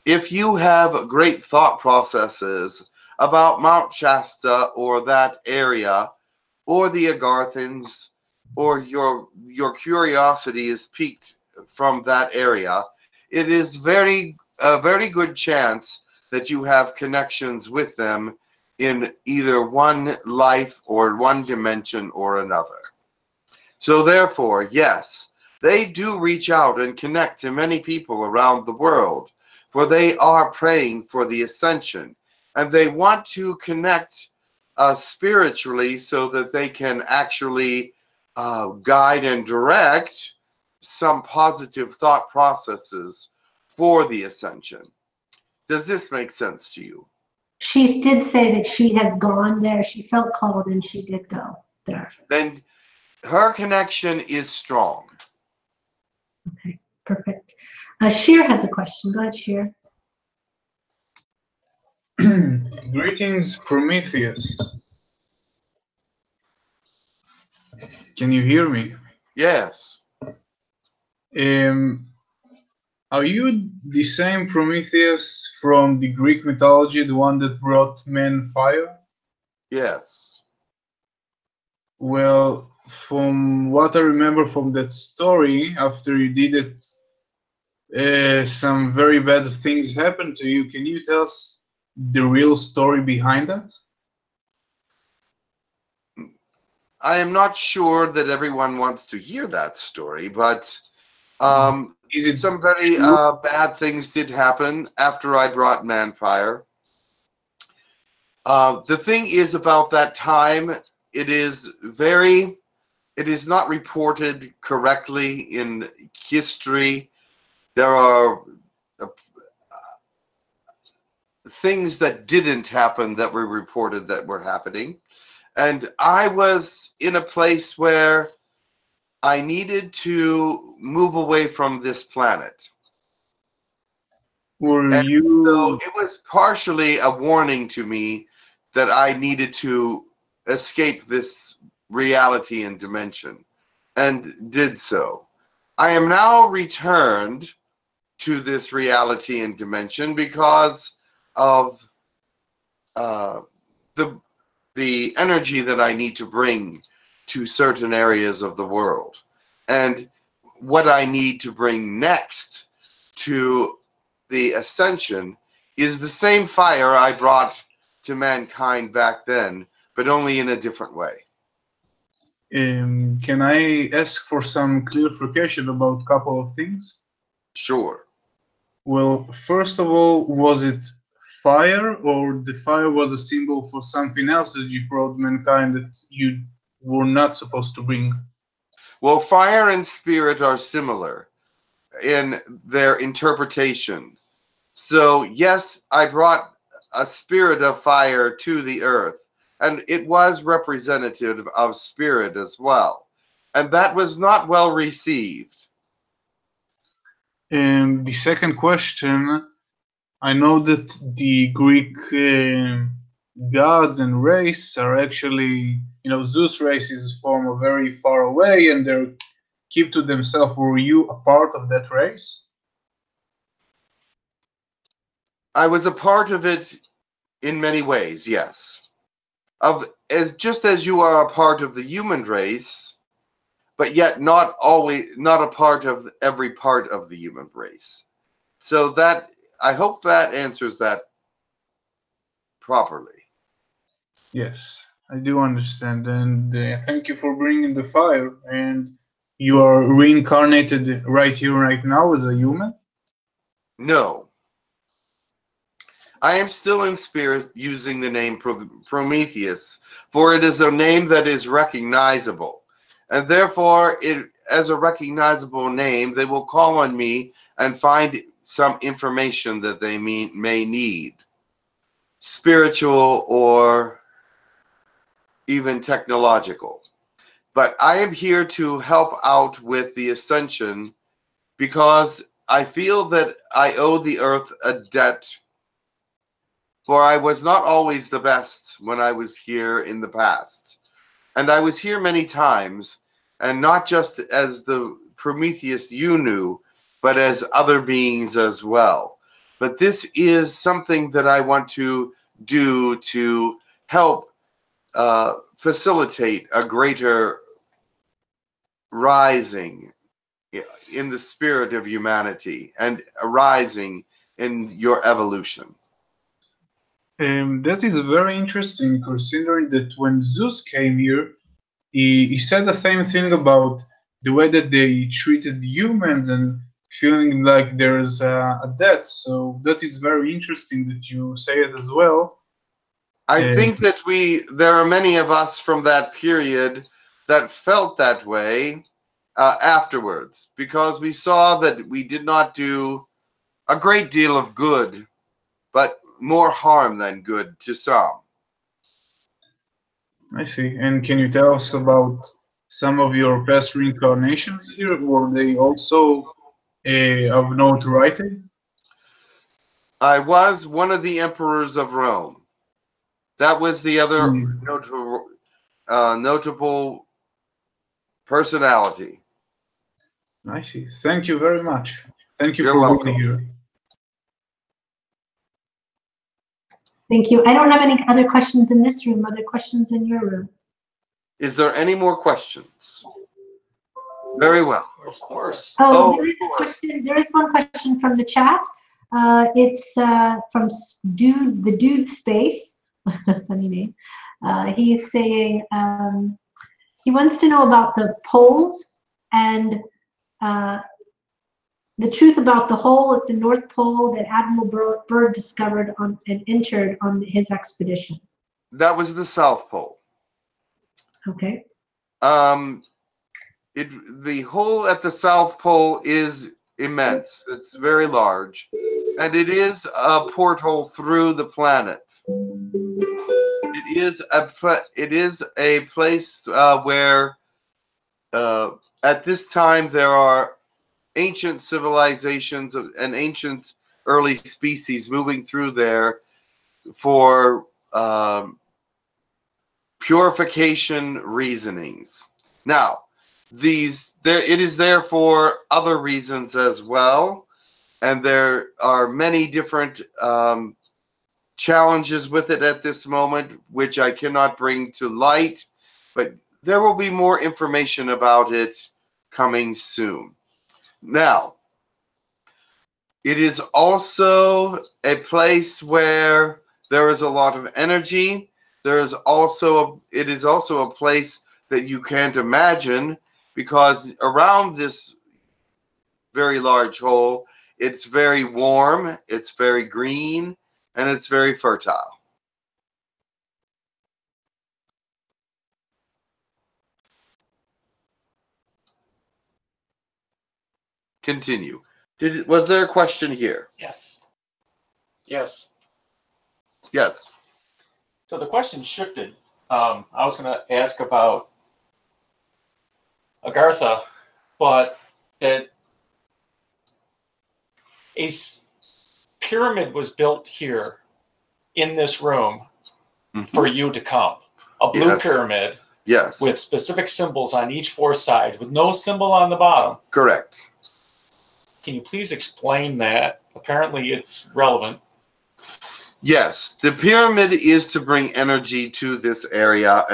If you have great thought processes about Mount Shasta or that area, or the Agarthans, or your curiosity is piqued from that area, it is a very good chance that you have connections with them in either one life or one dimension or another. So therefore, yes, they do reach out and connect to many people around the world, for they are praying for the ascension, and they want to connect spiritually so that they can actually guide and direct some positive thought processes for the ascension. Does this make sense to you? She did say that she has gone there. She felt called and she did go there. Then her connection is strong. Okay, perfect. Sheer has a question. Go ahead, Sheer. Greetings, Prometheus. Can you hear me? Yes. Are you the same Prometheus from the Greek mythology, the one that brought men fire? Yes. Well, from what I remember from that story, after you did it, some very bad things happened to you. Can you tell us the real story behind that? I am not sure that everyone wants to hear that story, but some very bad things did happen after I brought Manfire. The thing is about that time, it is very it is not reported correctly in history. There are things that didn't happen that were reported that were happening. And I was in a place where I needed to move away from this planet. Were And you? so it was partially a warning to me that I needed to escape this reality and dimension, and did so. I am now returned to this reality and dimension because of the energy that I need to bring to certain areas of the world, and what I need to bring next to the ascension is the same fire I brought to mankind back then, but only in a different way. Can I ask for some clarification about a couple of things? Sure. Well, first of all, was it fire, or the fire was a symbol for something else that you brought mankind that you were not supposed to bring? Well, fire and spirit are similar in their interpretation. So, yes, I brought a spirit of fire to the earth, and it was representative of spirit as well. And that was not well received. And the second question, I know that the Greek gods and race are actually, Zeus race is from very far away and they keep to themselves. Were you a part of that race? I was a part of it in many ways, yes. Just as you are a part of the human race, but yet not a part of every part of the human race. So that, I hope that answers that properly. Yes, I do understand, and thank you for bringing the fire. And you are reincarnated right here, right now, as a human? No. I am still in spirit using the name Prometheus, for it is a name that is recognizable. And therefore, as a recognizable name, they will call on me and find some information that they may need, spiritual or even technological. But I am here to help out with the ascension because I feel that I owe the earth a debt, for I was not always the best when I was here in the past. And I was here many times, and not just as the Prometheus you knew, but as other beings as well. But this is something that I want to do to help facilitate a greater rising in the spirit of humanity and a rising in your evolution. That is very interesting, considering that when Zeus came here, he said the same thing about the way that they treated humans and feeling like there's a debt. So that is very interesting that you say it as well. I think that there are many of us from that period that felt that way afterwards, because we saw that we did not do a great deal of good, but more harm than good to some. I see. And can you tell us about some of your past reincarnations here? Were they also of notoriety? I was one of the emperors of Rome. That was the other notable personality. I see. Thank you very much. Thank you You're for welcome. being here. Thank you. I don't have any other questions in this room. Other questions in your room? Is there any more questions? Very well. Of course. Oh, there is a question. There is one question from the chat. It's from the Dude Space. Funny name. He's saying he wants to know about the poles and the truth about the hole at the North Pole that Admiral Byrd discovered and entered on his expedition. That was the South Pole. Okay. the hole at the South Pole is immense. It's very large, and it is a porthole through the planet. It is a place where at this time there are ancient civilizations and ancient early species moving through there for purification reasonings. Now, it is there for other reasons as well, and there are many different challenges with it at this moment, which I cannot bring to light, but there will be more information about it coming soon. Now, it is also a place where there is a lot of energy. It is also a place that you can't imagine, because around this very large hole, it's very warm, it's very green, and it's very fertile. Continue. Was there a question here? Yes. Yes. Yes. So the question shifted. I was going to ask about Agartha, but that a pyramid was built here in this room for you to come. A blue pyramid. Yes. With specific symbols on each four sides, with no symbol on the bottom. Correct. Can you please explain that? Apparently it's relevant. Yes, the pyramid is to bring energy to this area,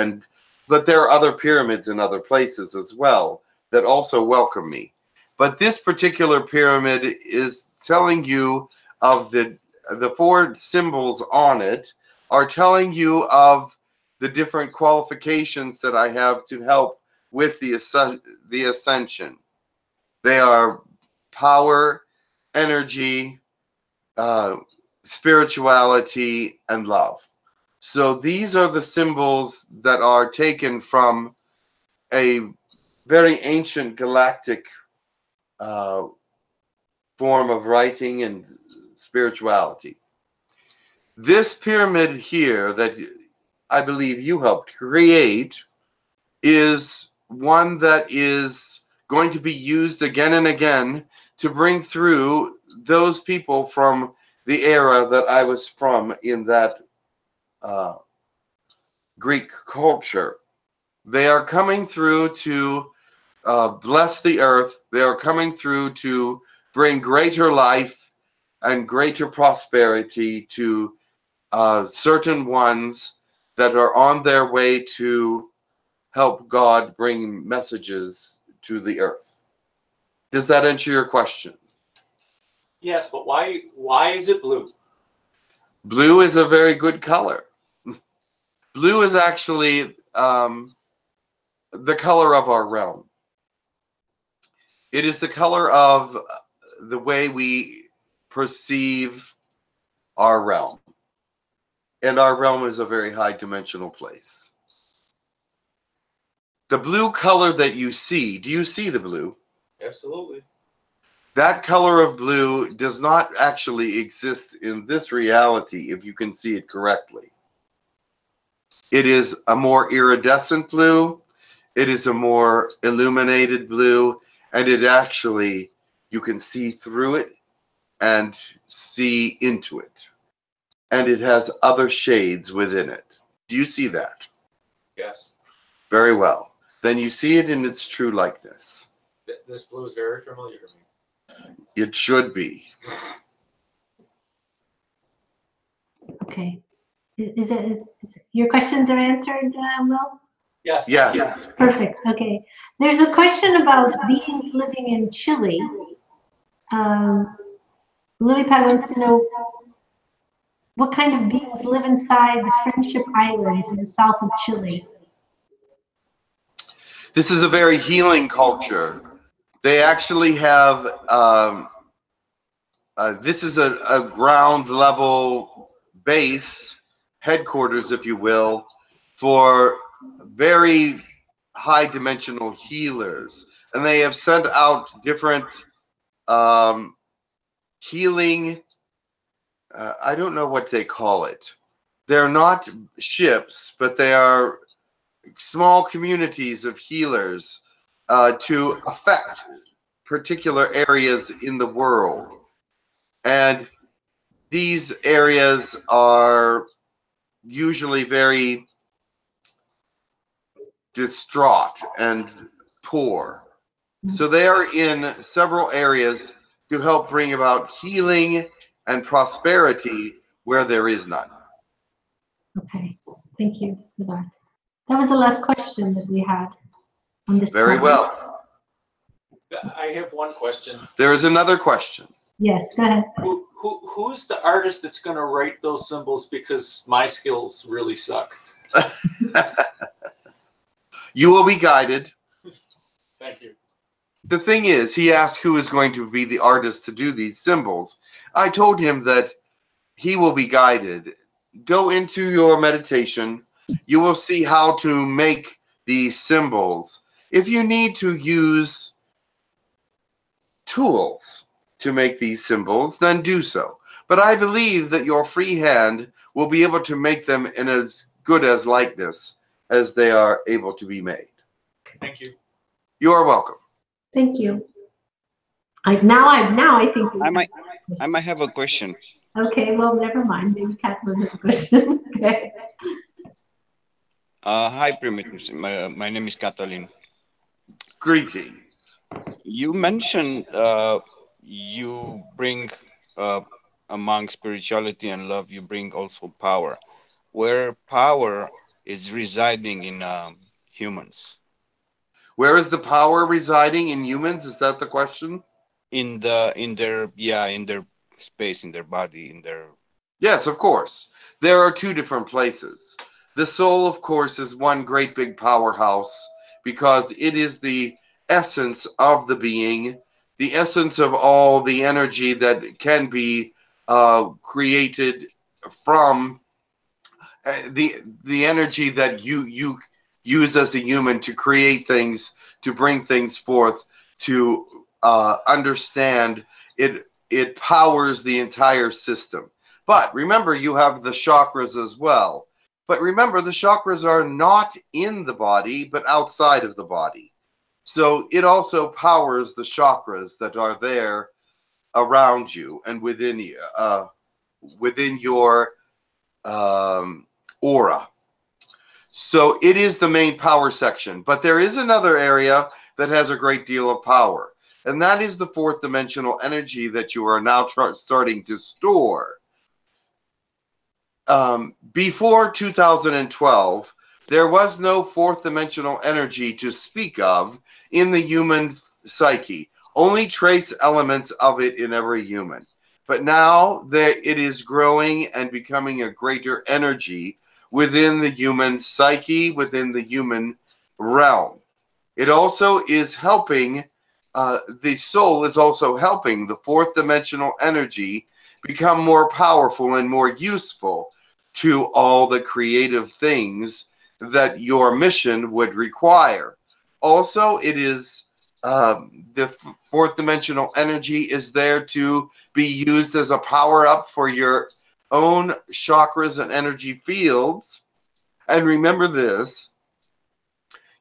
but there are other pyramids in other places as well that also welcome me. But this particular pyramid is telling you of the four symbols on it are telling you of the different qualifications that I have to help with the ascension. They are power, energy, spirituality, and love. So these are the symbols that are taken from a very ancient galactic form of writing and spirituality. This pyramid here that I believe you helped create is one that is going to be used again and again to bring through those people from the era that I was from in that Greek culture. They are coming through to bless the earth. They are coming through to bring greater life and greater prosperity to certain ones that are on their way to help God bring messages to the earth. Does that answer your question? Yes, but why is it blue? Blue is a very good color. Blue is actually the color of our realm. It is the color of the way we perceive our realm. And our realm is a very high dimensional place. The blue color that you see, do you see the blue? Absolutely. That color of blue does not actually exist in this reality if you can see it correctly. It is a more iridescent blue. It is a more illuminated blue. And it actually, you can see through it and see into it. And it has other shades within it. Do you see that? Yes. Very well. Then you see it in its true likeness. This blue is very familiar to me. It should be. Okay. Is your questions are answered, Will? Yes. Yes. Yes. Perfect. Okay. There's a question about beings living in Chile. Lilypad wants to know what kind of beings live inside the Friendship Island in the south of Chile. This is a very healing culture. They actually have, this is a ground level base, headquarters, if you will, for very high dimensional healers, and they have sent out different healing. I don't know what they call it. They're not ships, but they are small communities of healers to affect particular areas in the world. And these areas are usually very distraught and poor. So they are in several areas to help bring about healing and prosperity where there is none. Okay, thank you for that. That was the last question that we had on this. Very topic. well. I have one question. There is another question. Yes, go ahead. Who's the artist that's going to write those symbols? Because my skills really suck. You will be guided. Thank you. The thing is, he asked who is going to be the artist to do these symbols. I told him that he will be guided. Go into your meditation. You will see how to make these symbols. If you need to use tools to make these symbols, then do so. But I believe that your free hand will be able to make them in as good as likeness as they are able to be made. Thank you. You are welcome. Thank you. Now I think I might have a question. Okay, well, never mind. Maybe Kathleen has a question. Okay. Hi, primitives. My name is Katalin. Greetings. You mentioned you bring among spirituality and love, you bring also power. Where power is residing in humans. Where is the power residing in humans? Is that the question? In their space, in their body, in their... Yes, of course. There are two different places. The soul, of course, is one great big powerhouse because it is the essence of the being, the essence of all the energy that can be created from the energy that you use as a human to create things, to bring things forth, to understand it. It powers the entire system. But remember, you have the chakras as well. But remember, the chakras are not in the body, but outside of the body. So it also powers the chakras that are there around you and within you, within your aura. So it is the main power section. But there is another area that has a great deal of power. And that is the fourth dimensional energy that you are now starting to store. Before 2012, there was no fourth dimensional energy to speak of in the human psyche. Only trace elements of it in every human. But now that it is growing and becoming a greater energy within the human psyche, within the human realm. It also is helping, the soul is also helping the fourth dimensional energy become more powerful and more useful to all the creative things that your mission would require. Also, it is the fourth dimensional energy is there to be used as a power-up for your own chakras and energy fields. And remember this,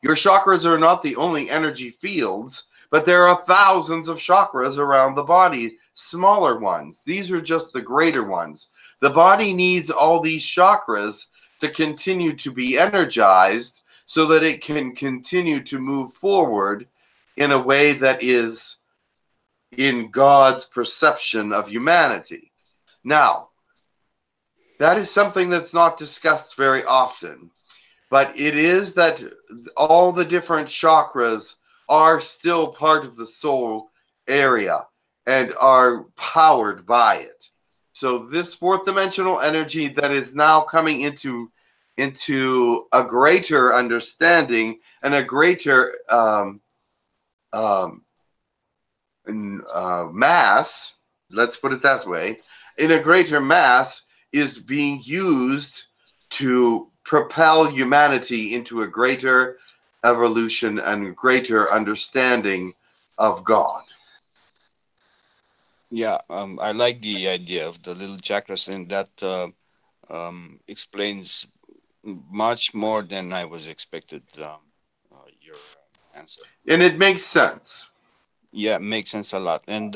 your chakras are not the only energy fields, but there are thousands of chakras around the body, smaller ones. These are just the greater ones. The body needs all these chakras to continue to be energized so that it can continue to move forward in a way that is in God's perception of humanity. Now, that is something that's not discussed very often, but it is that all the different chakras are still part of the soul area and are powered by it. So this fourth dimensional energy that is now coming into a greater understanding and a greater mass, let's put it that way, in a greater mass is being used to propel humanity into a greater evolution and greater understanding of God. Yeah, I like the idea of the little chakras, and that explains much more than I was expected. Your answer, and it makes sense. Yeah, it makes sense a lot. And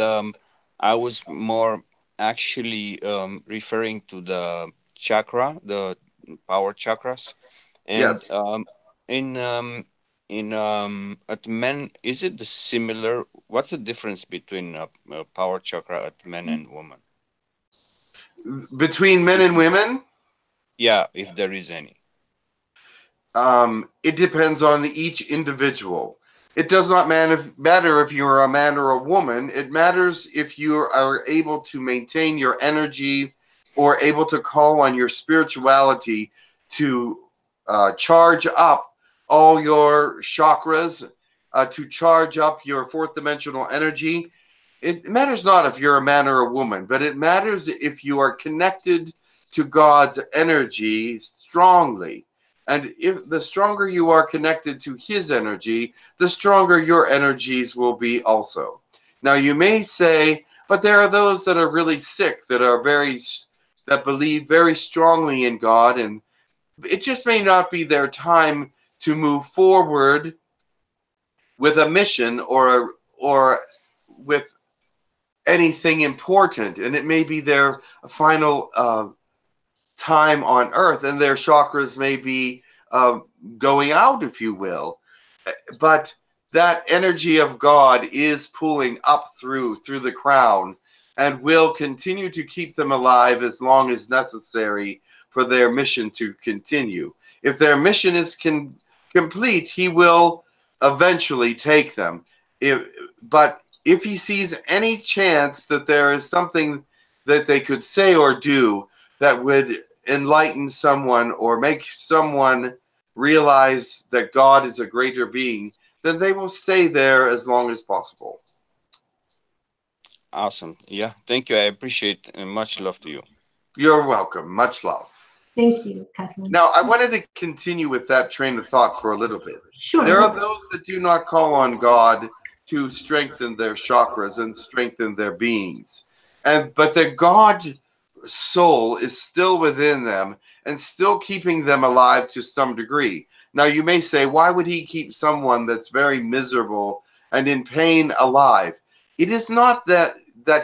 I was more actually referring to the chakra, the power chakras, and Yes. At men, is it the similar? What's the difference between power chakra at men and women? Between men and women? Yeah, if there is any. It depends on each individual. It does not matter if you're a man or a woman. It matters if you are able to maintain your energy or able to call on your spirituality to charge up all your chakras, to charge up your fourth dimensional energy. It matters not if you're a man or a woman, but it matters if you are connected to God's energy strongly. And if the stronger you are connected to his energy, the stronger your energies will be also. Now you may say, but there are those that are really sick, that believe very strongly in God, and it just may not be their time to move forward with a mission or with anything important, and it may be their final time on Earth, and their chakras may be going out, if you will. But that energy of God is pulling up through the crown and will continue to keep them alive as long as necessary for their mission to continue. If their mission is complete, he will eventually take them. But if he sees any chance that there is something that they could say or do that would enlighten someone or make someone realize that God is a greater being, then they will stay there as long as possible. Awesome. Yeah, thank you. I appreciate it, and much love to you. You're welcome. Much love. Thank you, Kathleen. Now, I wanted to continue with that train of thought for a little bit. Sure. There are those that do not call on God to strengthen their chakras and strengthen their beings. But their God soul is still within them and still keeping them alive to some degree. Now, you may say, why would he keep someone that's very miserable and in pain alive? It is not that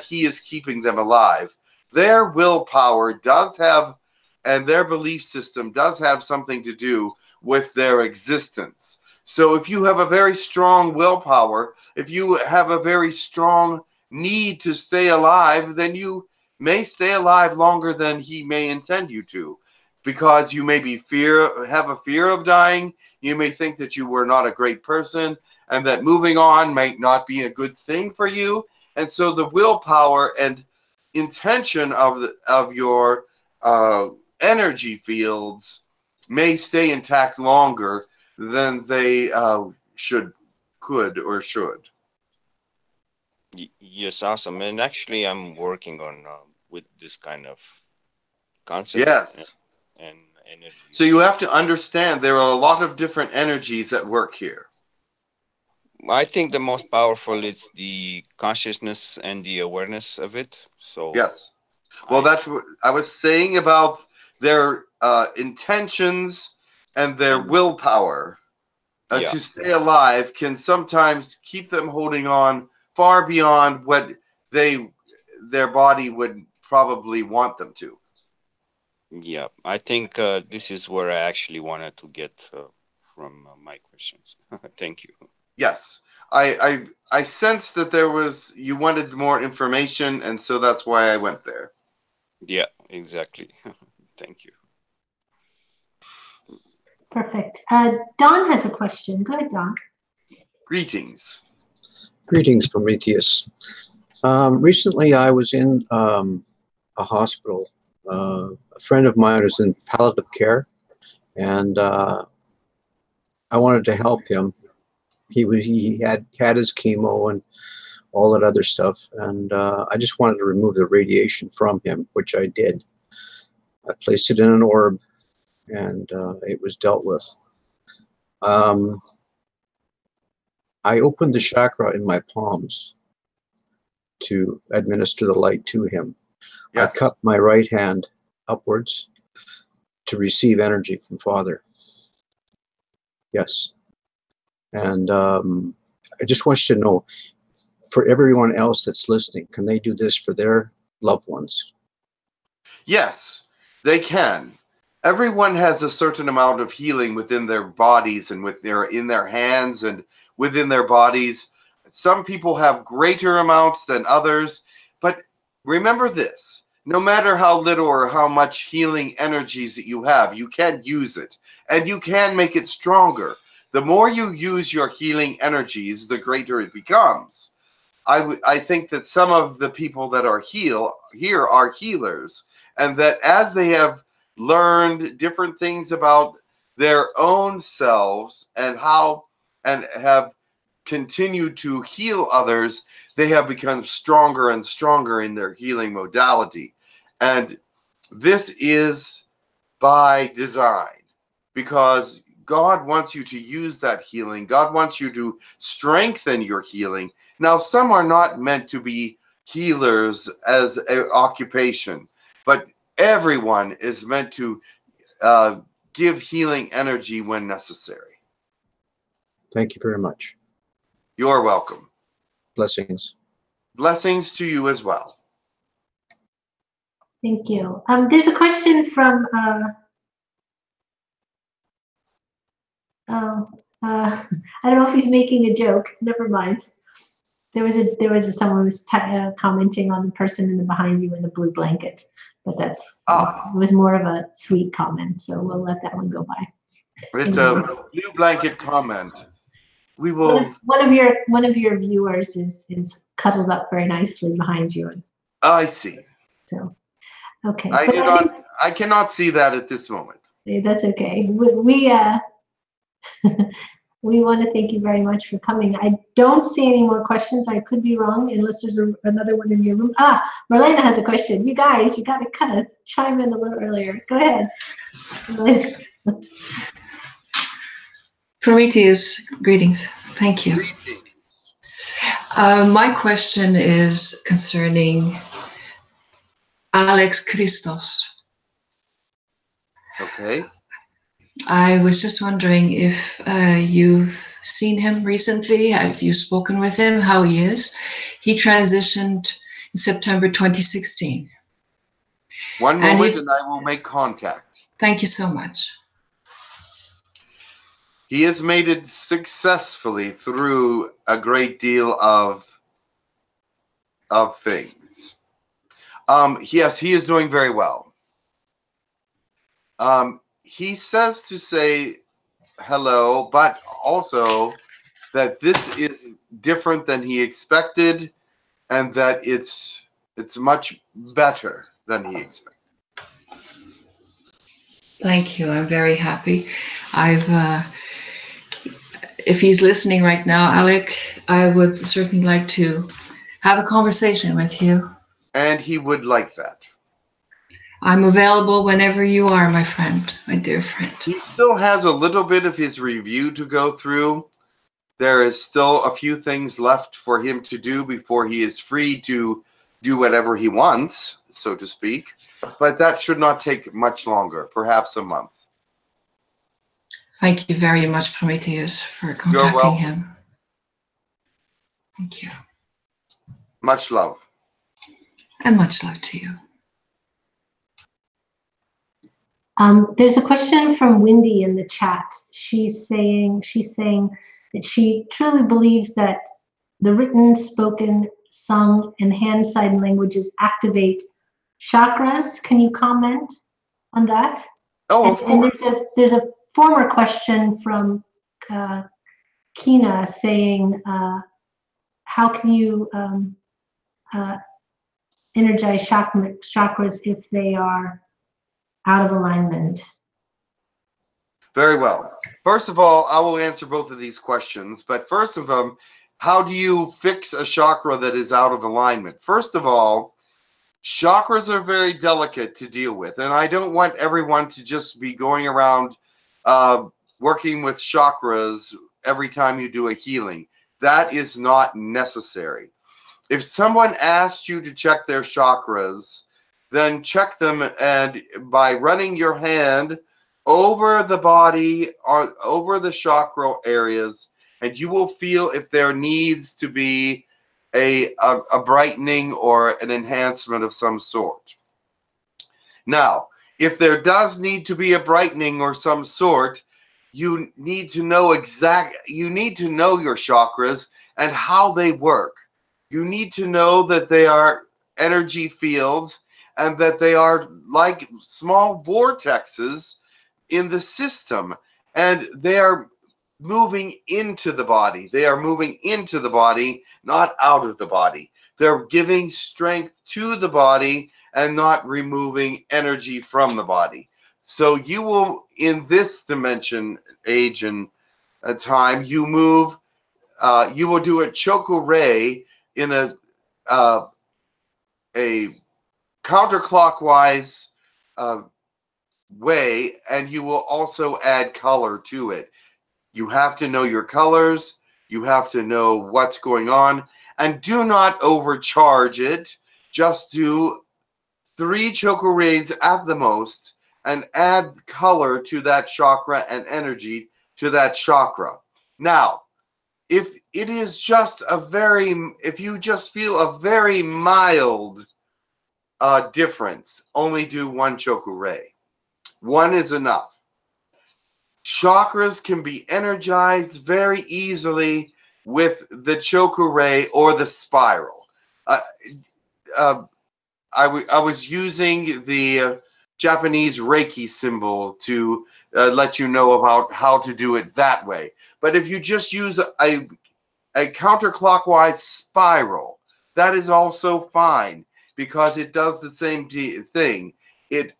he is keeping them alive. Their willpower does have, and their belief system does have something to do with their existence. So if you have a very strong willpower, if you have a very strong need to stay alive, then you may stay alive longer than he may intend you to, because you may have a fear of dying. You may think that you were not a great person and that moving on might not be a good thing for you. And so the willpower and intention of your energy fields may stay intact longer than they could or should. Yes, awesome. And actually, I'm working on with this kind of concepts. Yes. And energy. So you have to understand there are a lot of different energies at work here. I think the most powerful is the consciousness and the awareness of it. So yes. Well, that's what I was saying about their intentions and their willpower to stay alive can sometimes keep them holding on far beyond what their body would probably want them to. Yeah, I think this is where I actually wanted to get from my questions. Thank you. Yes, I sensed that you wanted more information, and so that's why I went there. Yeah, exactly. Thank you. Perfect. Don has a question. Go ahead, Don. Greetings. Greetings, Prometheus. Recently, I was in a hospital. A friend of mine was in palliative care, and I wanted to help him. He had his chemo and all that other stuff, and I just wanted to remove the radiation from him, which I did. I placed it in an orb, and it was dealt with. I opened the chakra in my palms to administer the light to him. Yes. I cup my right hand upwards to receive energy from Father. Yes. And I just want you to know, for everyone else that's listening, can they do this for their loved ones? Yes, they can. Everyone has a certain amount of healing within their bodies and in their hands and within their bodies. Some people have greater amounts than others, but remember this: no matter how little or how much healing energies that you have, you can use it, and you can make it stronger. The more you use your healing energies, the greater it becomes. I think that some of the people that are here are healers, and that as they have learned different things about their own selves and have continued to heal others, they have become stronger and stronger in their healing modality. And this is by design, because God wants you to use that healing. God wants you to strengthen your healing. Now, some are not meant to be healers as an occupation, but everyone is meant to give healing energy when necessary. Thank you very much. You're welcome. Blessings. Blessings to you as well. Thank you. There's a question from I don't know if he's making a joke. Never mind. There was someone who was commenting on the person in the behind you in the blue blanket, but it was more of a sweet comment, so we'll let that one go by. It's a blue blanket comment. We will. One of your viewers is cuddled up very nicely behind you. I see. So, okay. I cannot see that at this moment. That's okay. We want to thank you very much for coming. I don't see any more questions. I could be wrong, unless there's another one in your room. Marlena has a question. You guys, you got to kind of chime in a little earlier. Go ahead. Prometheus, greetings. Thank you. Greetings. My question is concerning Alex Christos. Okay. I was just wondering if you've seen him recently. Have you spoken with him? How he is? He transitioned in September 2016. One moment and I will make contact. Thank you so much. He has made it successfully through a great deal of things. Yes, he is doing very well. He says to say hello, but also that this is different than he expected, and that it's much better than he expected. Thank you. I'm very happy. If he's listening right now, Alec, I would certainly like to have a conversation with you. And he would like that. I'm available whenever you are, my friend, my dear friend. He still has a little bit of his review to go through. There is still a few things left for him to do before he is free to do whatever he wants, so to speak. But that should not take much longer, perhaps a month. Thank you very much, Prometheus, for contacting him. Thank you. Much love. And much love to you. There's a question from Wendy in the chat. She's saying that she truly believes that the written, spoken, sung, and hand sign languages activate chakras. Can you comment on that? Oh, of course. And there's a former question from Kina saying, how can you energize chakras if they are out of alignment? Very well. First of all, I will answer both of these questions. But first of them, how do you fix a chakra that is out of alignment? First of all, chakras are very delicate to deal with. And I don't want everyone to just be going around working with chakras every time you do a healing. that is not necessary. If someone asked you to check their chakras, then check them, and by running your hand over the body or over the chakra areas, and you will feel if there needs to be a brightening or an enhancement of some sort. Now, if there does need to be a brightening or some sort, you need to know you need to know your chakras and how they work. You need to know that they are energy fields and that they are like small vortexes in the system, and they are moving into the body. They are moving into the body, not out of the body. They're giving strength to the body and not removing energy from the body. So you will, in this dimension, age, and time, you move, you will do a chokurei in a counterclockwise way, and you will also add color to it. You have to know your colors. You have to know what's going on, and do not overcharge it. Just do 3 chokureis at the most, and add color to that chakra and energy to that chakra. Now, if it is just if you just feel a very mild difference, only do 1 chokurei. 1 is enough. Chakras can be energized very easily with the chokurei or the spiral. I was using the Japanese Reiki symbol to let you know about how to do it that way. But if you just use a counterclockwise spiral, that is also fine, because it does the same thing. It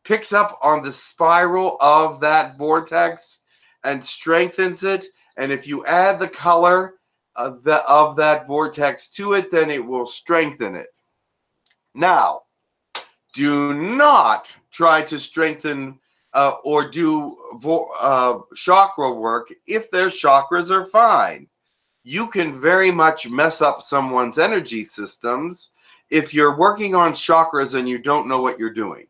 picks up on the spiral of that vortex and strengthens it. And if you add the color of that vortex to it, then it will strengthen it. Now, do not try to strengthen or do chakra work if their chakras are fine. You can very much mess up someone's energy systems if you're working on chakras and you don't know what you're doing.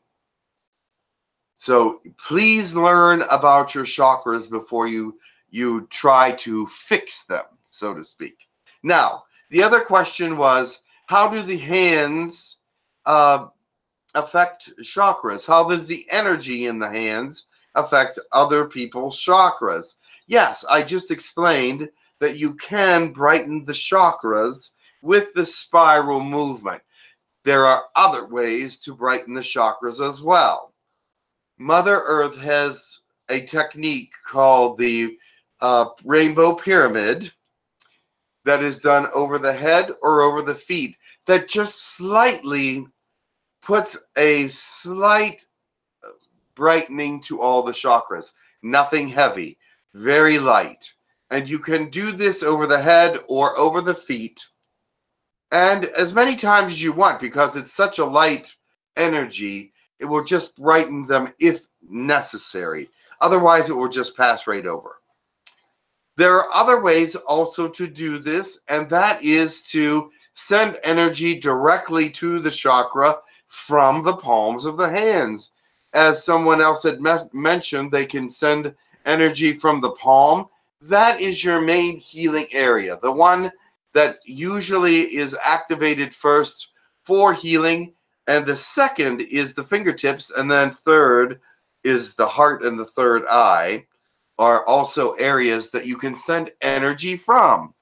So please learn about your chakras before you try to fix them, so to speak. Now, the other question was, how do the hands affect chakras? How does the energy in the hands affect other people's chakras? Yes, I just explained that you can brighten the chakras with the spiral movement. There are other ways to brighten the chakras as well. Mother Earth has a technique called the rainbow pyramid that is done over the head or over the feet, that just slightly puts a slight brightening to all the chakras. Nothing heavy, very light. And you can do this over the head or over the feet, and as many times as you want, because it's such a light energy, it will just brighten them if necessary. Otherwise, it will just pass right over. There are other ways also to do this, and that is to send energy directly to the chakra from the palms of the hands. As someone else had mentioned, they can send energy from the palm. That is your main healing area, the one that usually is activated first for healing, and the second is the fingertips, and then third is the heart and the third eye, are also areas that you can send energy from.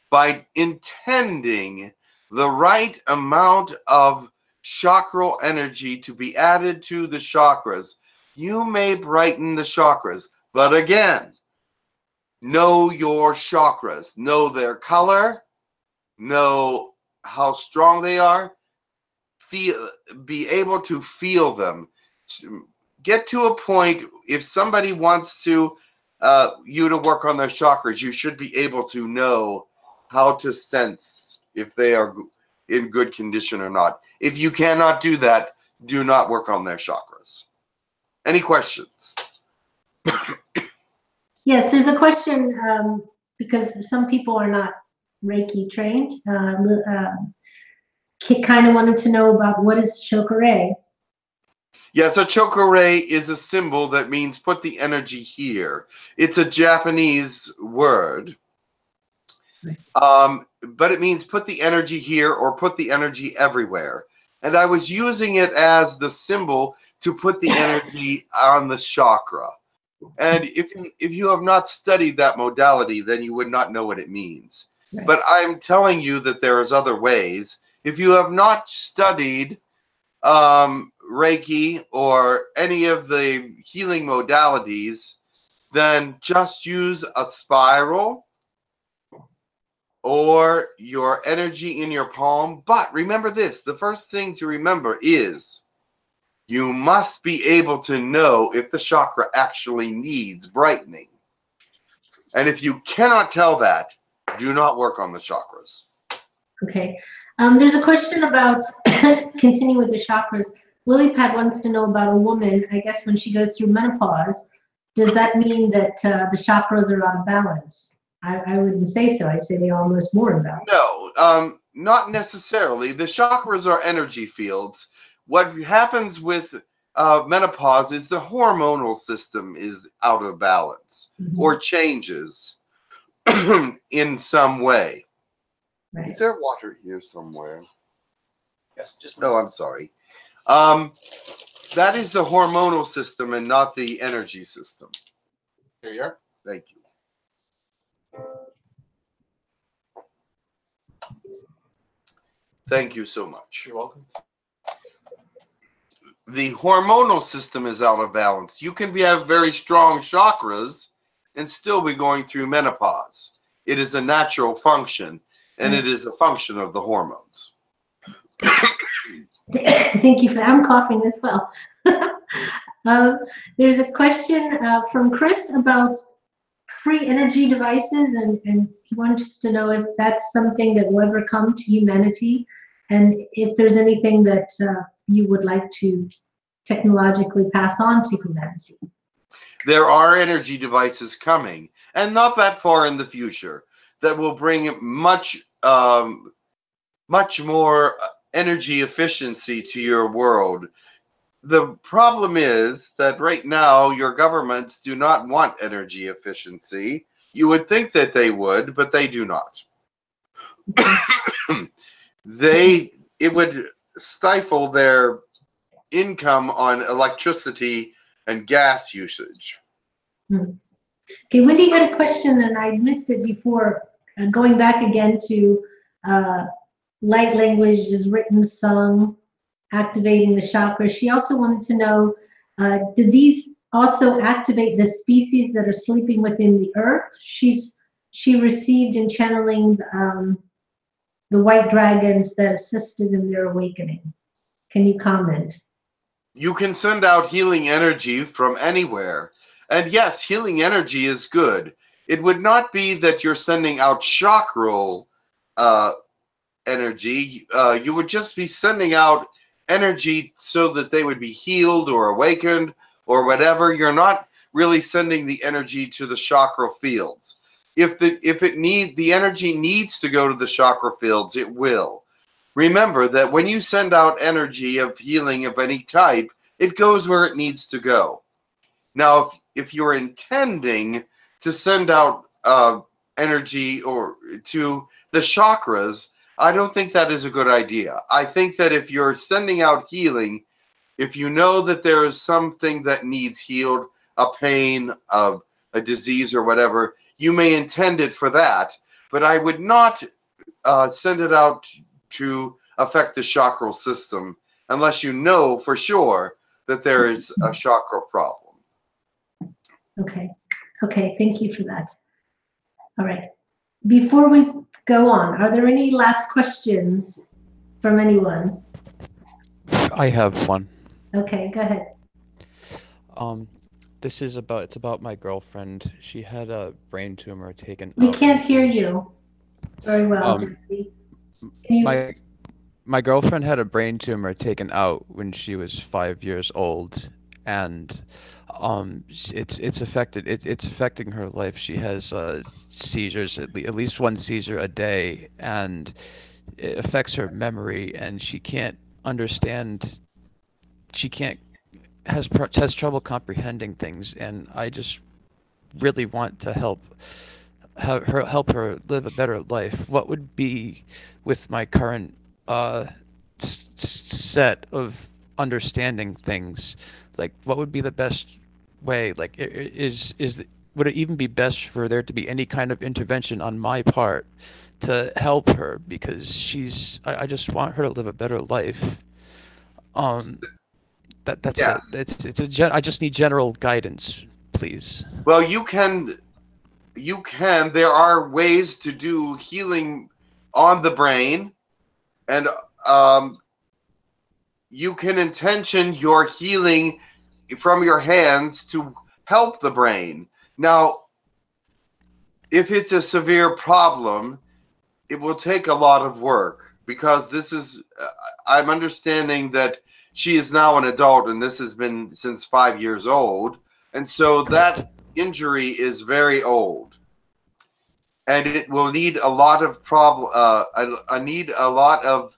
By intending the right amount of chakral energy to be added to the chakras, you may brighten the chakras. But again, know your chakras, know their color, know how strong they are, be able to feel them. Get to a point, if somebody wants to you to work on their chakras, you should be able to know how to sense if they are in good condition or not. If you cannot do that, do not work on their chakras. Any questions? Yes, there's a question because some people are not Reiki trained. Kit kind of wanted to know about what is Tekkrr. Yeah, so Tekkrr is a symbol that means put the energy here. It's a Japanese word. But it means put the energy here or put the energy everywhere. And I was using it as the symbol to put the energy on the chakra. And if you have not studied that modality, then you would not know what it means. Right. But I'm telling you that there's other ways. If you have not studied Reiki or any of the healing modalities, then just use a spiral or your energy in your palm. But remember this, the first thing to remember is you must be able to know if the chakra actually needs brightening. And if you cannot tell that, do not work on the chakras. Okay. There's a question about, continuing with the chakras, Lilypad wants to know about a woman, I guess when she goes through menopause, does that mean that the chakras are out of balance? I wouldn't say so. I'd say they're almost more in balance. No, not necessarily. The chakras are energy fields. What happens with menopause is the hormonal system is out of balance or changes in some way. Right. Is there water here somewhere? Yes, just. No, I'm sorry. That is the hormonal system and not the energy system. Here you are. Thank you. Thank you so much. You're welcome. The hormonal system is out of balance. You can have very strong chakras and still be going through menopause. It is a natural function, and it is a function of the hormones. Thank you for that. I'm coughing as well. There's a question from Chris about free energy devices, and he wants to know if that's something that will ever come to humanity, and if there's anything that you would like to technologically pass on to humanity. There are energy devices coming, and not that far in the future, that will bring much more energy efficiency to your world. The problem is that right now your governments do not want energy efficiency. You would think that they would, but they do not. It would stifle their income on electricity and gas usage. Okay, Wendy had a question and I missed it before. Going back again to light language is written, sung, activating the chakras. She also wanted to know, did these also activate the species that are sleeping within the earth? She received in channeling the white dragons that assisted in their awakening. Can you comment? You can send out healing energy from anywhere. And yes, healing energy is good. It would not be that you're sending out chakral energy. You would just be sending out energy so that they would be healed or awakened or whatever. You're not really sending the energy to the chakra fields. If the energy needs to go to the chakra fields, it will. Remember that when you send out energy of healing of any type, it goes where it needs to go. Now, if you're intending to send out energy or to the chakras, I don't think that is a good idea. I think that if you're sending out healing, if you know that there is something that needs healed, a pain, a disease or whatever, you may intend it for that, but I would not send it out to affect the chakral system unless you know for sure that there is a chakra problem. Okay. Okay, thank you for that. All right. Before we go on, are there any last questions from anyone? I have one. Okay, go ahead. This is about my girlfriend. She had a brain tumor taken We out. can't hear you very well, Jesse. My girlfriend had a brain tumor taken out when she was 5 years old, and it's affecting her life. She has seizures, at least one seizure a day, and it affects her memory, and she can't understand. She has trouble comprehending things, and I just really want to help her live a better life. What would be, with my current set of understanding things, like what would be the best way? Like, would it even be best for there to be any kind of intervention on my part to help her, because I just want her to live a better life. That's Yes. I just need general guidance, please. Well, you can. There are ways to do healing on the brain, and you can intention your healing from your hands to help the brain. Now, if it's a severe problem, it will take a lot of work, because this is, I'm understanding that she is now an adult, and this has been since 5 years old. And so that injury is very old, and it will need a lot of need a lot of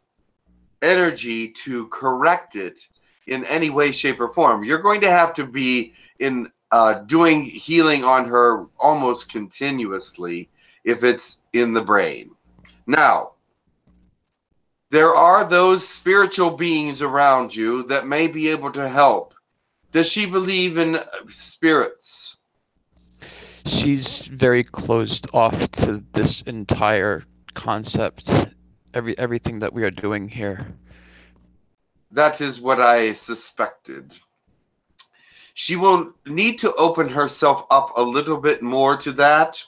energy to correct it in any way, shape, or form. You're going to have to be in doing healing on her almost continuously if it's in the brain. Now, there are those spiritual beings around you that may be able to help. Does she believe in spirits? She's very closed off to this entire concept, everything that we are doing here. That is what I suspected. She will need to open herself up a little bit more to that,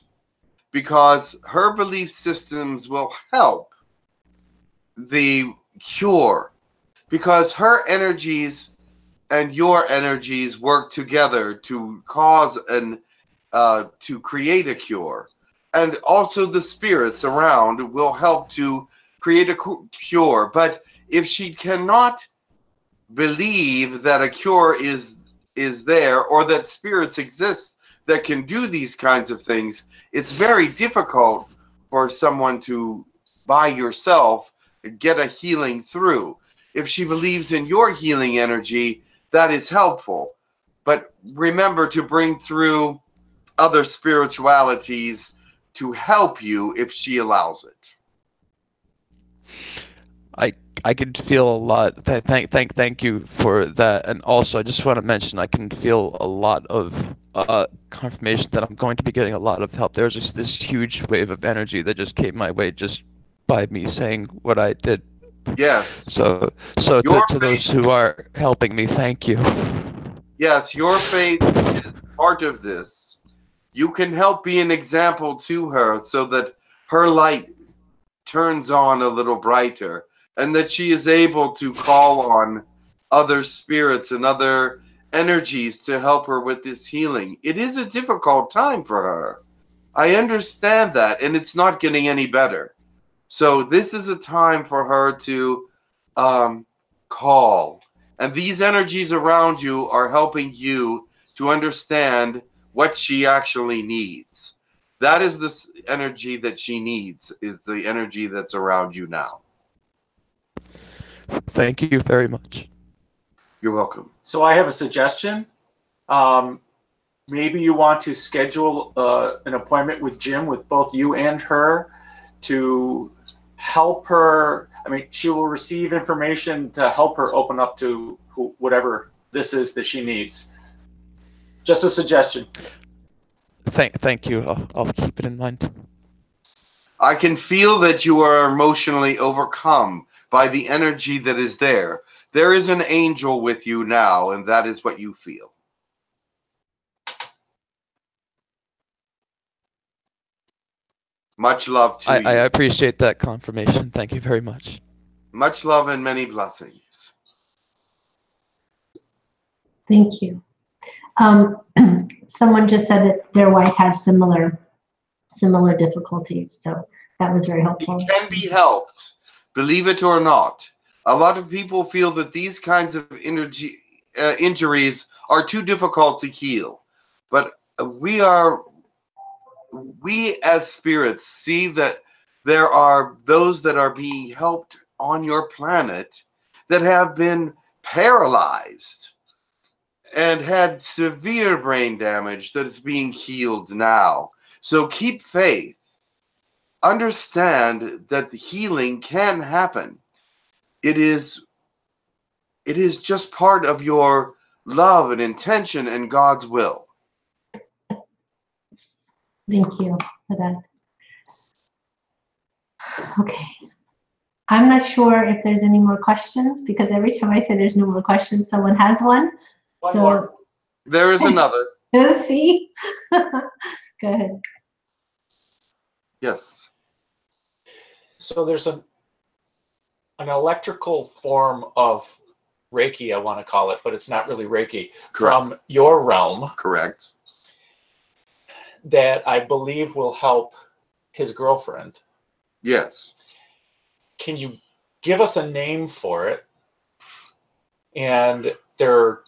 because her belief systems will help the cure, because her energies and your energies work together to cause to create a cure. And also the spirits around will help to create a cure. But if she cannot believe that a cure is there, or that spirits exist that can do these kinds of things, it's very difficult for someone to, by yourself, get a healing through. If she believes in your healing energy, that is helpful. But remember to bring through other spiritualities to help you if she allows it. I can feel a lot. Thank you for that. And also, I just want to mention, I can feel a lot of confirmation that I'm going to be getting a lot of help. There's just this huge wave of energy that just came my way just by me saying what I did. Yes. So to those who are helping me, thank you. Yes, your faith is part of this. You can help be an example to her so that her light turns on a little brighter, and that she is able to call on other spirits and other energies to help her with this healing. It is a difficult time for her. I understand that, and it's not getting any better. So this is a time for her to call. And these energies around you are helping you to understand what she actually needs. That is the energy that she needs, is the energy that's around you now. Thank you very much. You're welcome. So I have a suggestion. Maybe you want to schedule an appointment with Jim, with both you and her, to help her. I mean, she will receive information to help her open up to whatever this is that she needs. Just a suggestion. Thank you. I'll keep it in mind. I can feel that you are emotionally overcome by the energy that is there. There is an angel with you now, and that is what you feel. Much love to you. I appreciate that confirmation. Thank you very much. Much love and many blessings. Thank you. Someone just said that their wife has similar difficulties, so that was very helpful. It can be helped, believe it or not. A lot of people feel that these kinds of injuries are too difficult to heal. But we as spirits see that there are those that are being helped on your planet that have been paralyzed and had severe brain damage that is being healed now. So keep faith. Understand that the healing can happen. It is just part of your love and intention and God's will. Thank you for that. Okay. I'm not sure if there's any more questions, because every time I say there's no more questions, someone has one. One more. There is another. See? Go ahead. Yes. So there's an electrical form of Reiki, I want to call it, but it's not really Reiki, from your realm. Correct. That I believe will help his girlfriend. Yes. Can you give us a name for it? And there are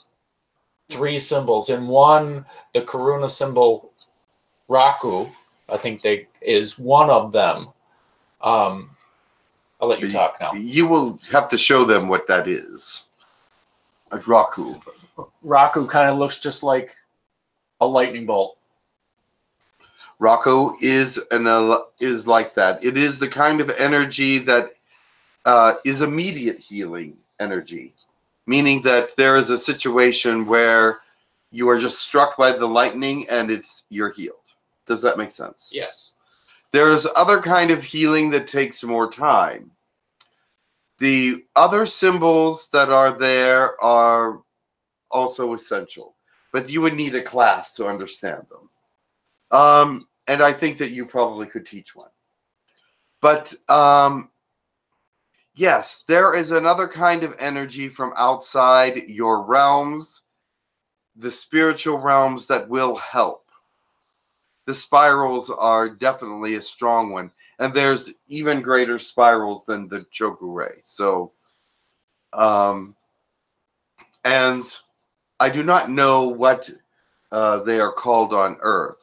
3 symbols. In one, the Karuna symbol, Raku, I think is one of them. I'll let you talk now. You will have to show them what that is. A Raku. Raku kind of looks just like a lightning bolt. Raku is like that. It is the kind of energy that is immediate healing energy, meaning that there is a situation where you are just struck by the lightning and you're healed. Does that make sense? Yes. There is other kind of healing that takes more time. The other symbols that are there are also essential, but you would need a class to understand them. And I think that you probably could teach one. But yes, there is another kind of energy from outside your realms, the spiritual realms, that will help. The spirals are definitely a strong one. And there's even greater spirals than the Chokure. So, and I do not know what they are called on Earth,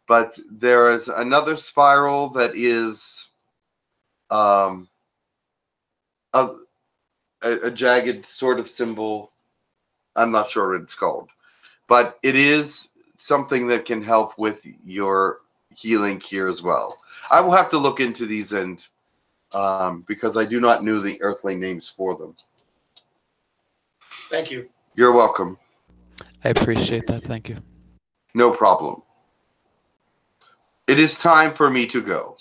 but there is another spiral that is a jagged sort of symbol. I'm not sure what it's called, but it is something that can help with your healing here as well. I will have to look into these and because I do not know the earthly names for them. Thank you. You're welcome. I appreciate that. Thank you. No problem. It is time for me to go.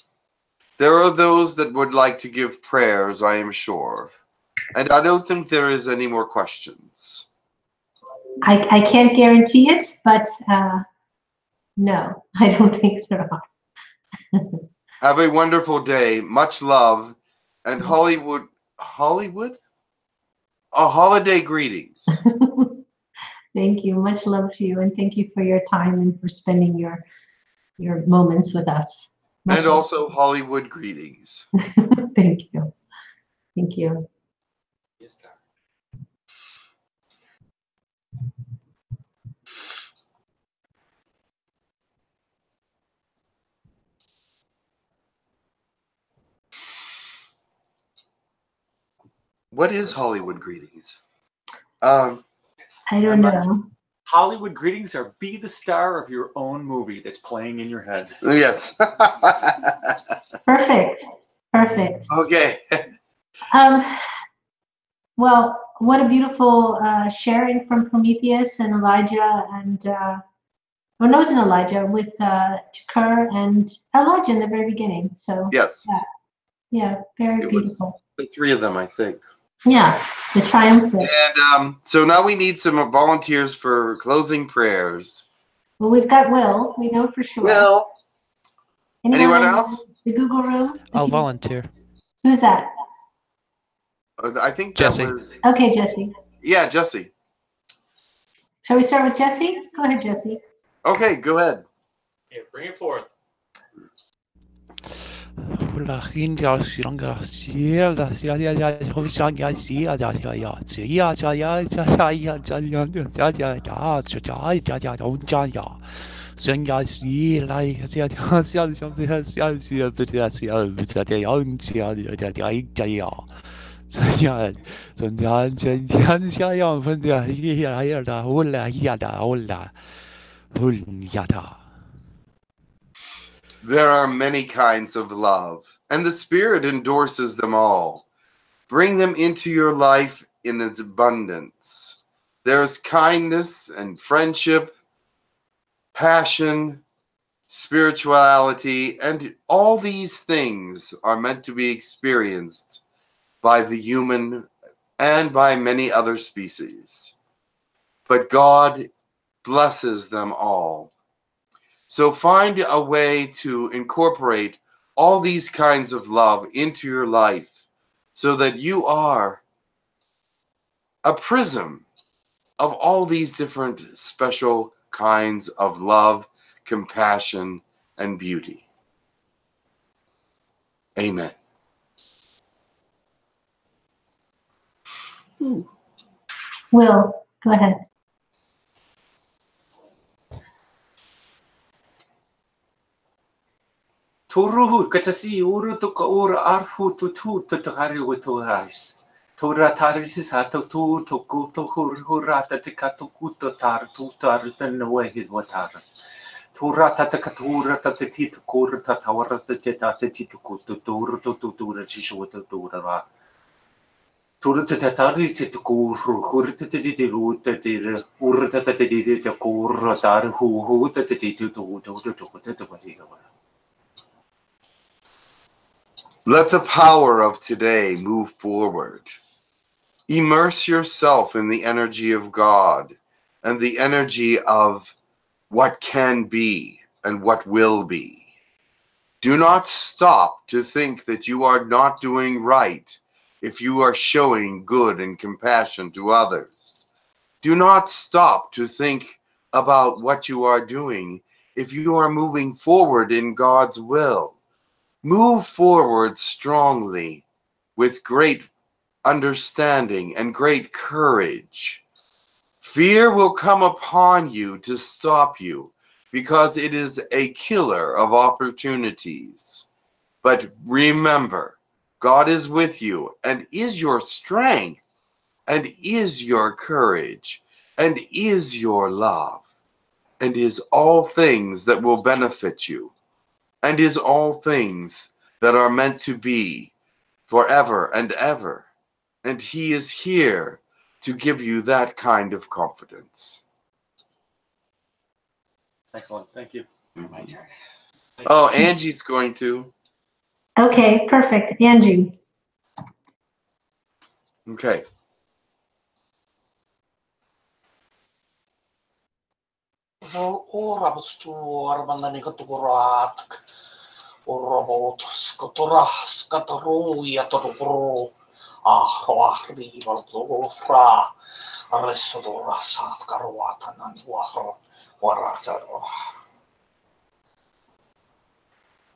There are those that would like to give prayers, I am sure. And I don't think there is any more questions. I can't guarantee it, but no, I don't think there are. Have a wonderful day. Much love. And Hollywood? Holiday greetings. Thank you. Much love to you. And thank you for your time and for spending your moments with us. Much and love. also Hollywood greetings. Thank you. Thank you. What is Hollywood greetings? I don't know. Hollywood greetings are be the star of your own movie that's playing in your head. Yes. Perfect. Perfect. Okay. Well, what a beautiful sharing from Prometheus and Elijah and well, no, it wasn't Elijah, with Tekkrr and Elijah in the very beginning. So yes. Yeah, very beautiful. The 3 of them, I think. Yeah, the triumphant. And so now we need some volunteers for closing prayers. Well, we've got Will. We know for sure. Will. Anyone else? The Google room? I'll volunteer. Who's that? I think Jesse. that was... Okay, Jesse. Yeah, Jesse. Shall we start with Jesse? Go ahead, Jesse. Okay, go ahead. Yeah, bring it forth. There are many kinds of love, and the Spirit endorses them all. Bring them into your life in its abundance. There's kindness and friendship, passion, spirituality, and all these things are meant to be experienced by the human and by many other species. But God blesses them all. So find a way to incorporate all these kinds of love into your life so that you are a prism of all these different special kinds of love, compassion, and beauty. Amen. Will, go ahead. Turuhu katasi uru to ura arhu to hari with two eyes. Tora tarisis hat to go to hurrata to katukuto tar to tar than away his water. Tora tatakatura tatati to kura tatawara the jetati to go to the chishu with the dura. Tora tatari to go hurta the root that the urta that the kura tar who that the to Let the power of today move forward. Immerse yourself in the energy of God and the energy of what can be and what will be. Do not stop to think that you are not doing right if you are showing good and compassion to others. Do not stop to think about what you are doing if you are moving forward in God's will. Move forward strongly with great understanding and great courage. Fear will come upon you to stop you because it is a killer of opportunities. But remember, God is with you and is your strength and is your courage and is your love and is all things that will benefit you. And is all things that are meant to be forever and ever. And he is here to give you that kind of confidence. Excellent. Thank you. Oh, Angie's going to. Okay, perfect. Angie. Okay.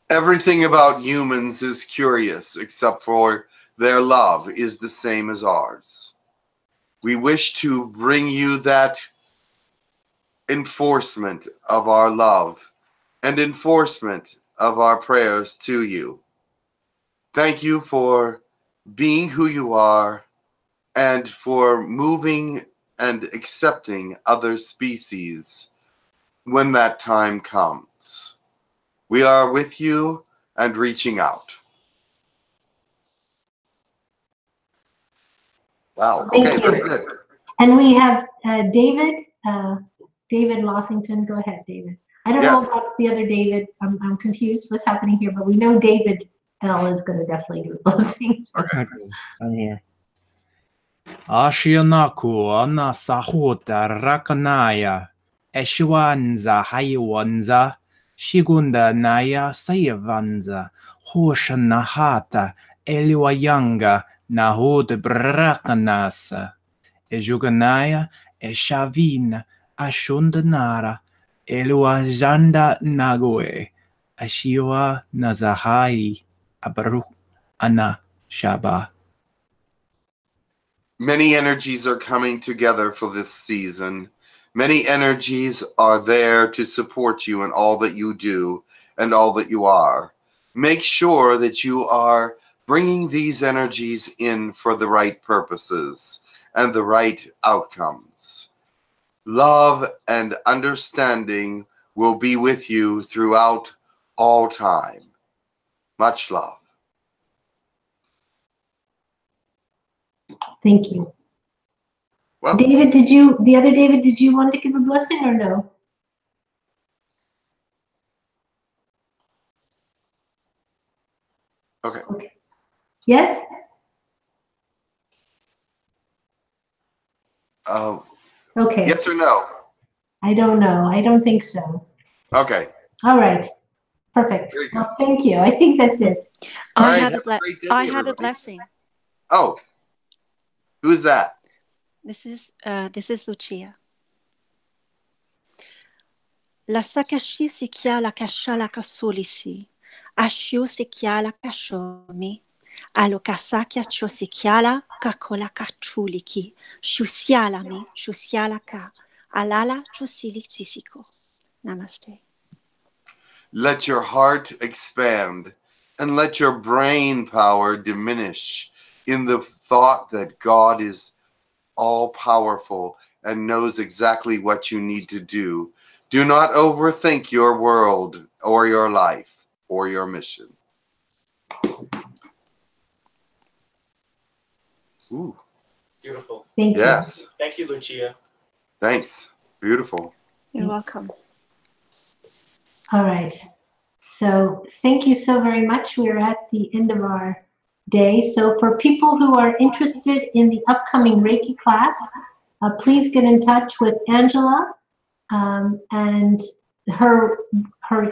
Everything about humans is curious, except for their love is the same as ours. We wish to bring you that enforcement of our love and enforcement of our prayers to you. Thank you for being who you are and for moving and accepting other species when that time comes. We are with you and reaching out. Wow. Thank Okay, you. very good. And we have David. David Lothington. Go ahead, David. I don't know about the other David. I'm confused what's happening here, but we know David L is going to definitely do those things. Okay, I'm here. Ashianaku ana sahuta rakanaya Eshwanza Hayawanza Shigunda Naya Sayavanza Hoshanahata Eliwayanga Nahud Brakanasa Ejuganaya Eshavina Ashundanara Eliwazanda Nagoe Ashiwa Nazahai Abaru Ana Shaba. Many energies are coming together for this season. Many energies are there to support you in all that you do and all that you are. Make sure that you are bringing these energies in for the right purposes and the right outcomes. Love and understanding will be with you throughout all time. Much love. Thank you. Well, David, the other David, did you want to give a blessing or no? Okay. Yes? Okay. Yes or no? I don't know. I don't think so. Okay. All right. Perfect. Well, thank you. I think that's it. All I right, have have a a great day, I have a everybody. blessing. Oh, who is that? This is Lucia. La sakashi sikia la kasha la kasolisi. Ashu sikia la kashomi. Alo kasakia cho sikia la kakola kachuliki. Shusiala mi, shusiala ka. Alala chusili chisiko. Namaste. Let your heart expand and let your brain power diminish in the thought that God is all powerful and knows exactly what you need to do. Do not overthink your world or your life or your mission. Ooh. Beautiful. Thank you. Yes. Thank you, Lucia. Thanks. Beautiful. You're welcome. All right. So thank you so very much. We're at the end of our day. So for people who are interested in the upcoming Reiki class, please get in touch with Angela. And her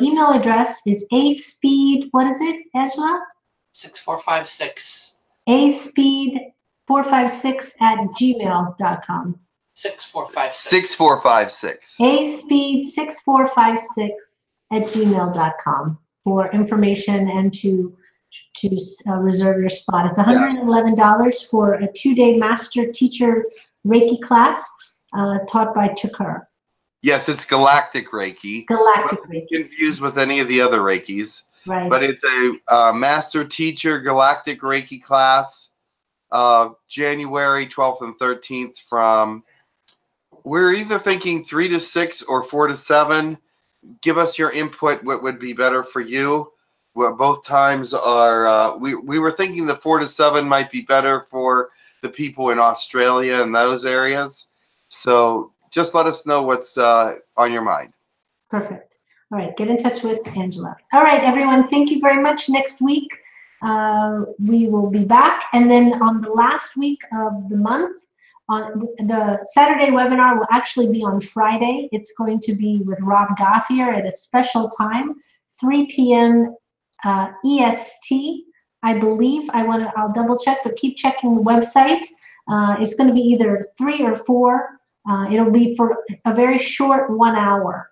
email address is aspeed, what is it, Angela? 6456. aspeed456@gmail.com. 6456. 6456. aspeed6456@gmail.com for information and to reserve your spot. It's $111 for a 2-day master teacher Reiki class taught by Tekkrr. Yes, it's Galactic Reiki. Galactic Reiki. Confused with any of the other Reikis. Right. But it's a master teacher Galactic Reiki class, January 12th and 13th from, we're either thinking 3 to 6 or 4 to 7. Give us your input, what would be better for you. Well, both times are, we were thinking the 4 to 7 might be better for the people in Australia and those areas. So just let us know what's on your mind. Perfect. All right, get in touch with Angela. All right, everyone, thank you very much. Next week, we will be back. And then on the last week of the month, on the Saturday webinar will actually be on Friday. It's going to be with Rob Gothier at a special time, 3 p.m. EST, I believe. I'll double check, but keep checking the website. It's going to be either 3 or 4. It'll be for a very short 1 hour.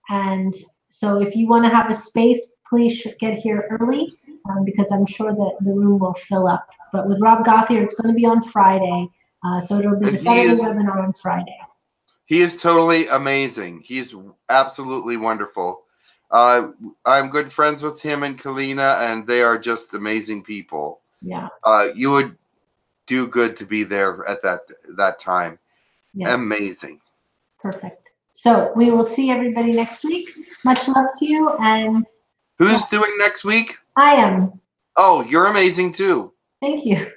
And so if you want to have a space, please get here early because I'm sure that the room will fill up. But with Rob Gothier, it's going to be on Friday. So it'll be the Saturday webinar on Friday. He is totally amazing. He's absolutely wonderful. I'm good friends with him and Kalina, and they are just amazing people. Yeah. You would do good to be there at that time. Yes. Amazing. Perfect. So we will see everybody next week. Much love to you. And who's doing next week? I am. Oh, you're amazing too. Thank you.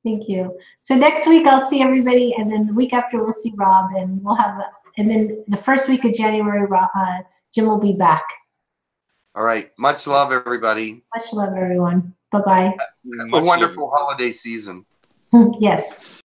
Thank you. So next week I'll see everybody, and then the week after we'll see Rob, and we'll have, and then the first week of January, Jim will be back. All right. Much love, everybody. Much love, everyone. Bye-bye. Have a wonderful holiday season. Yes.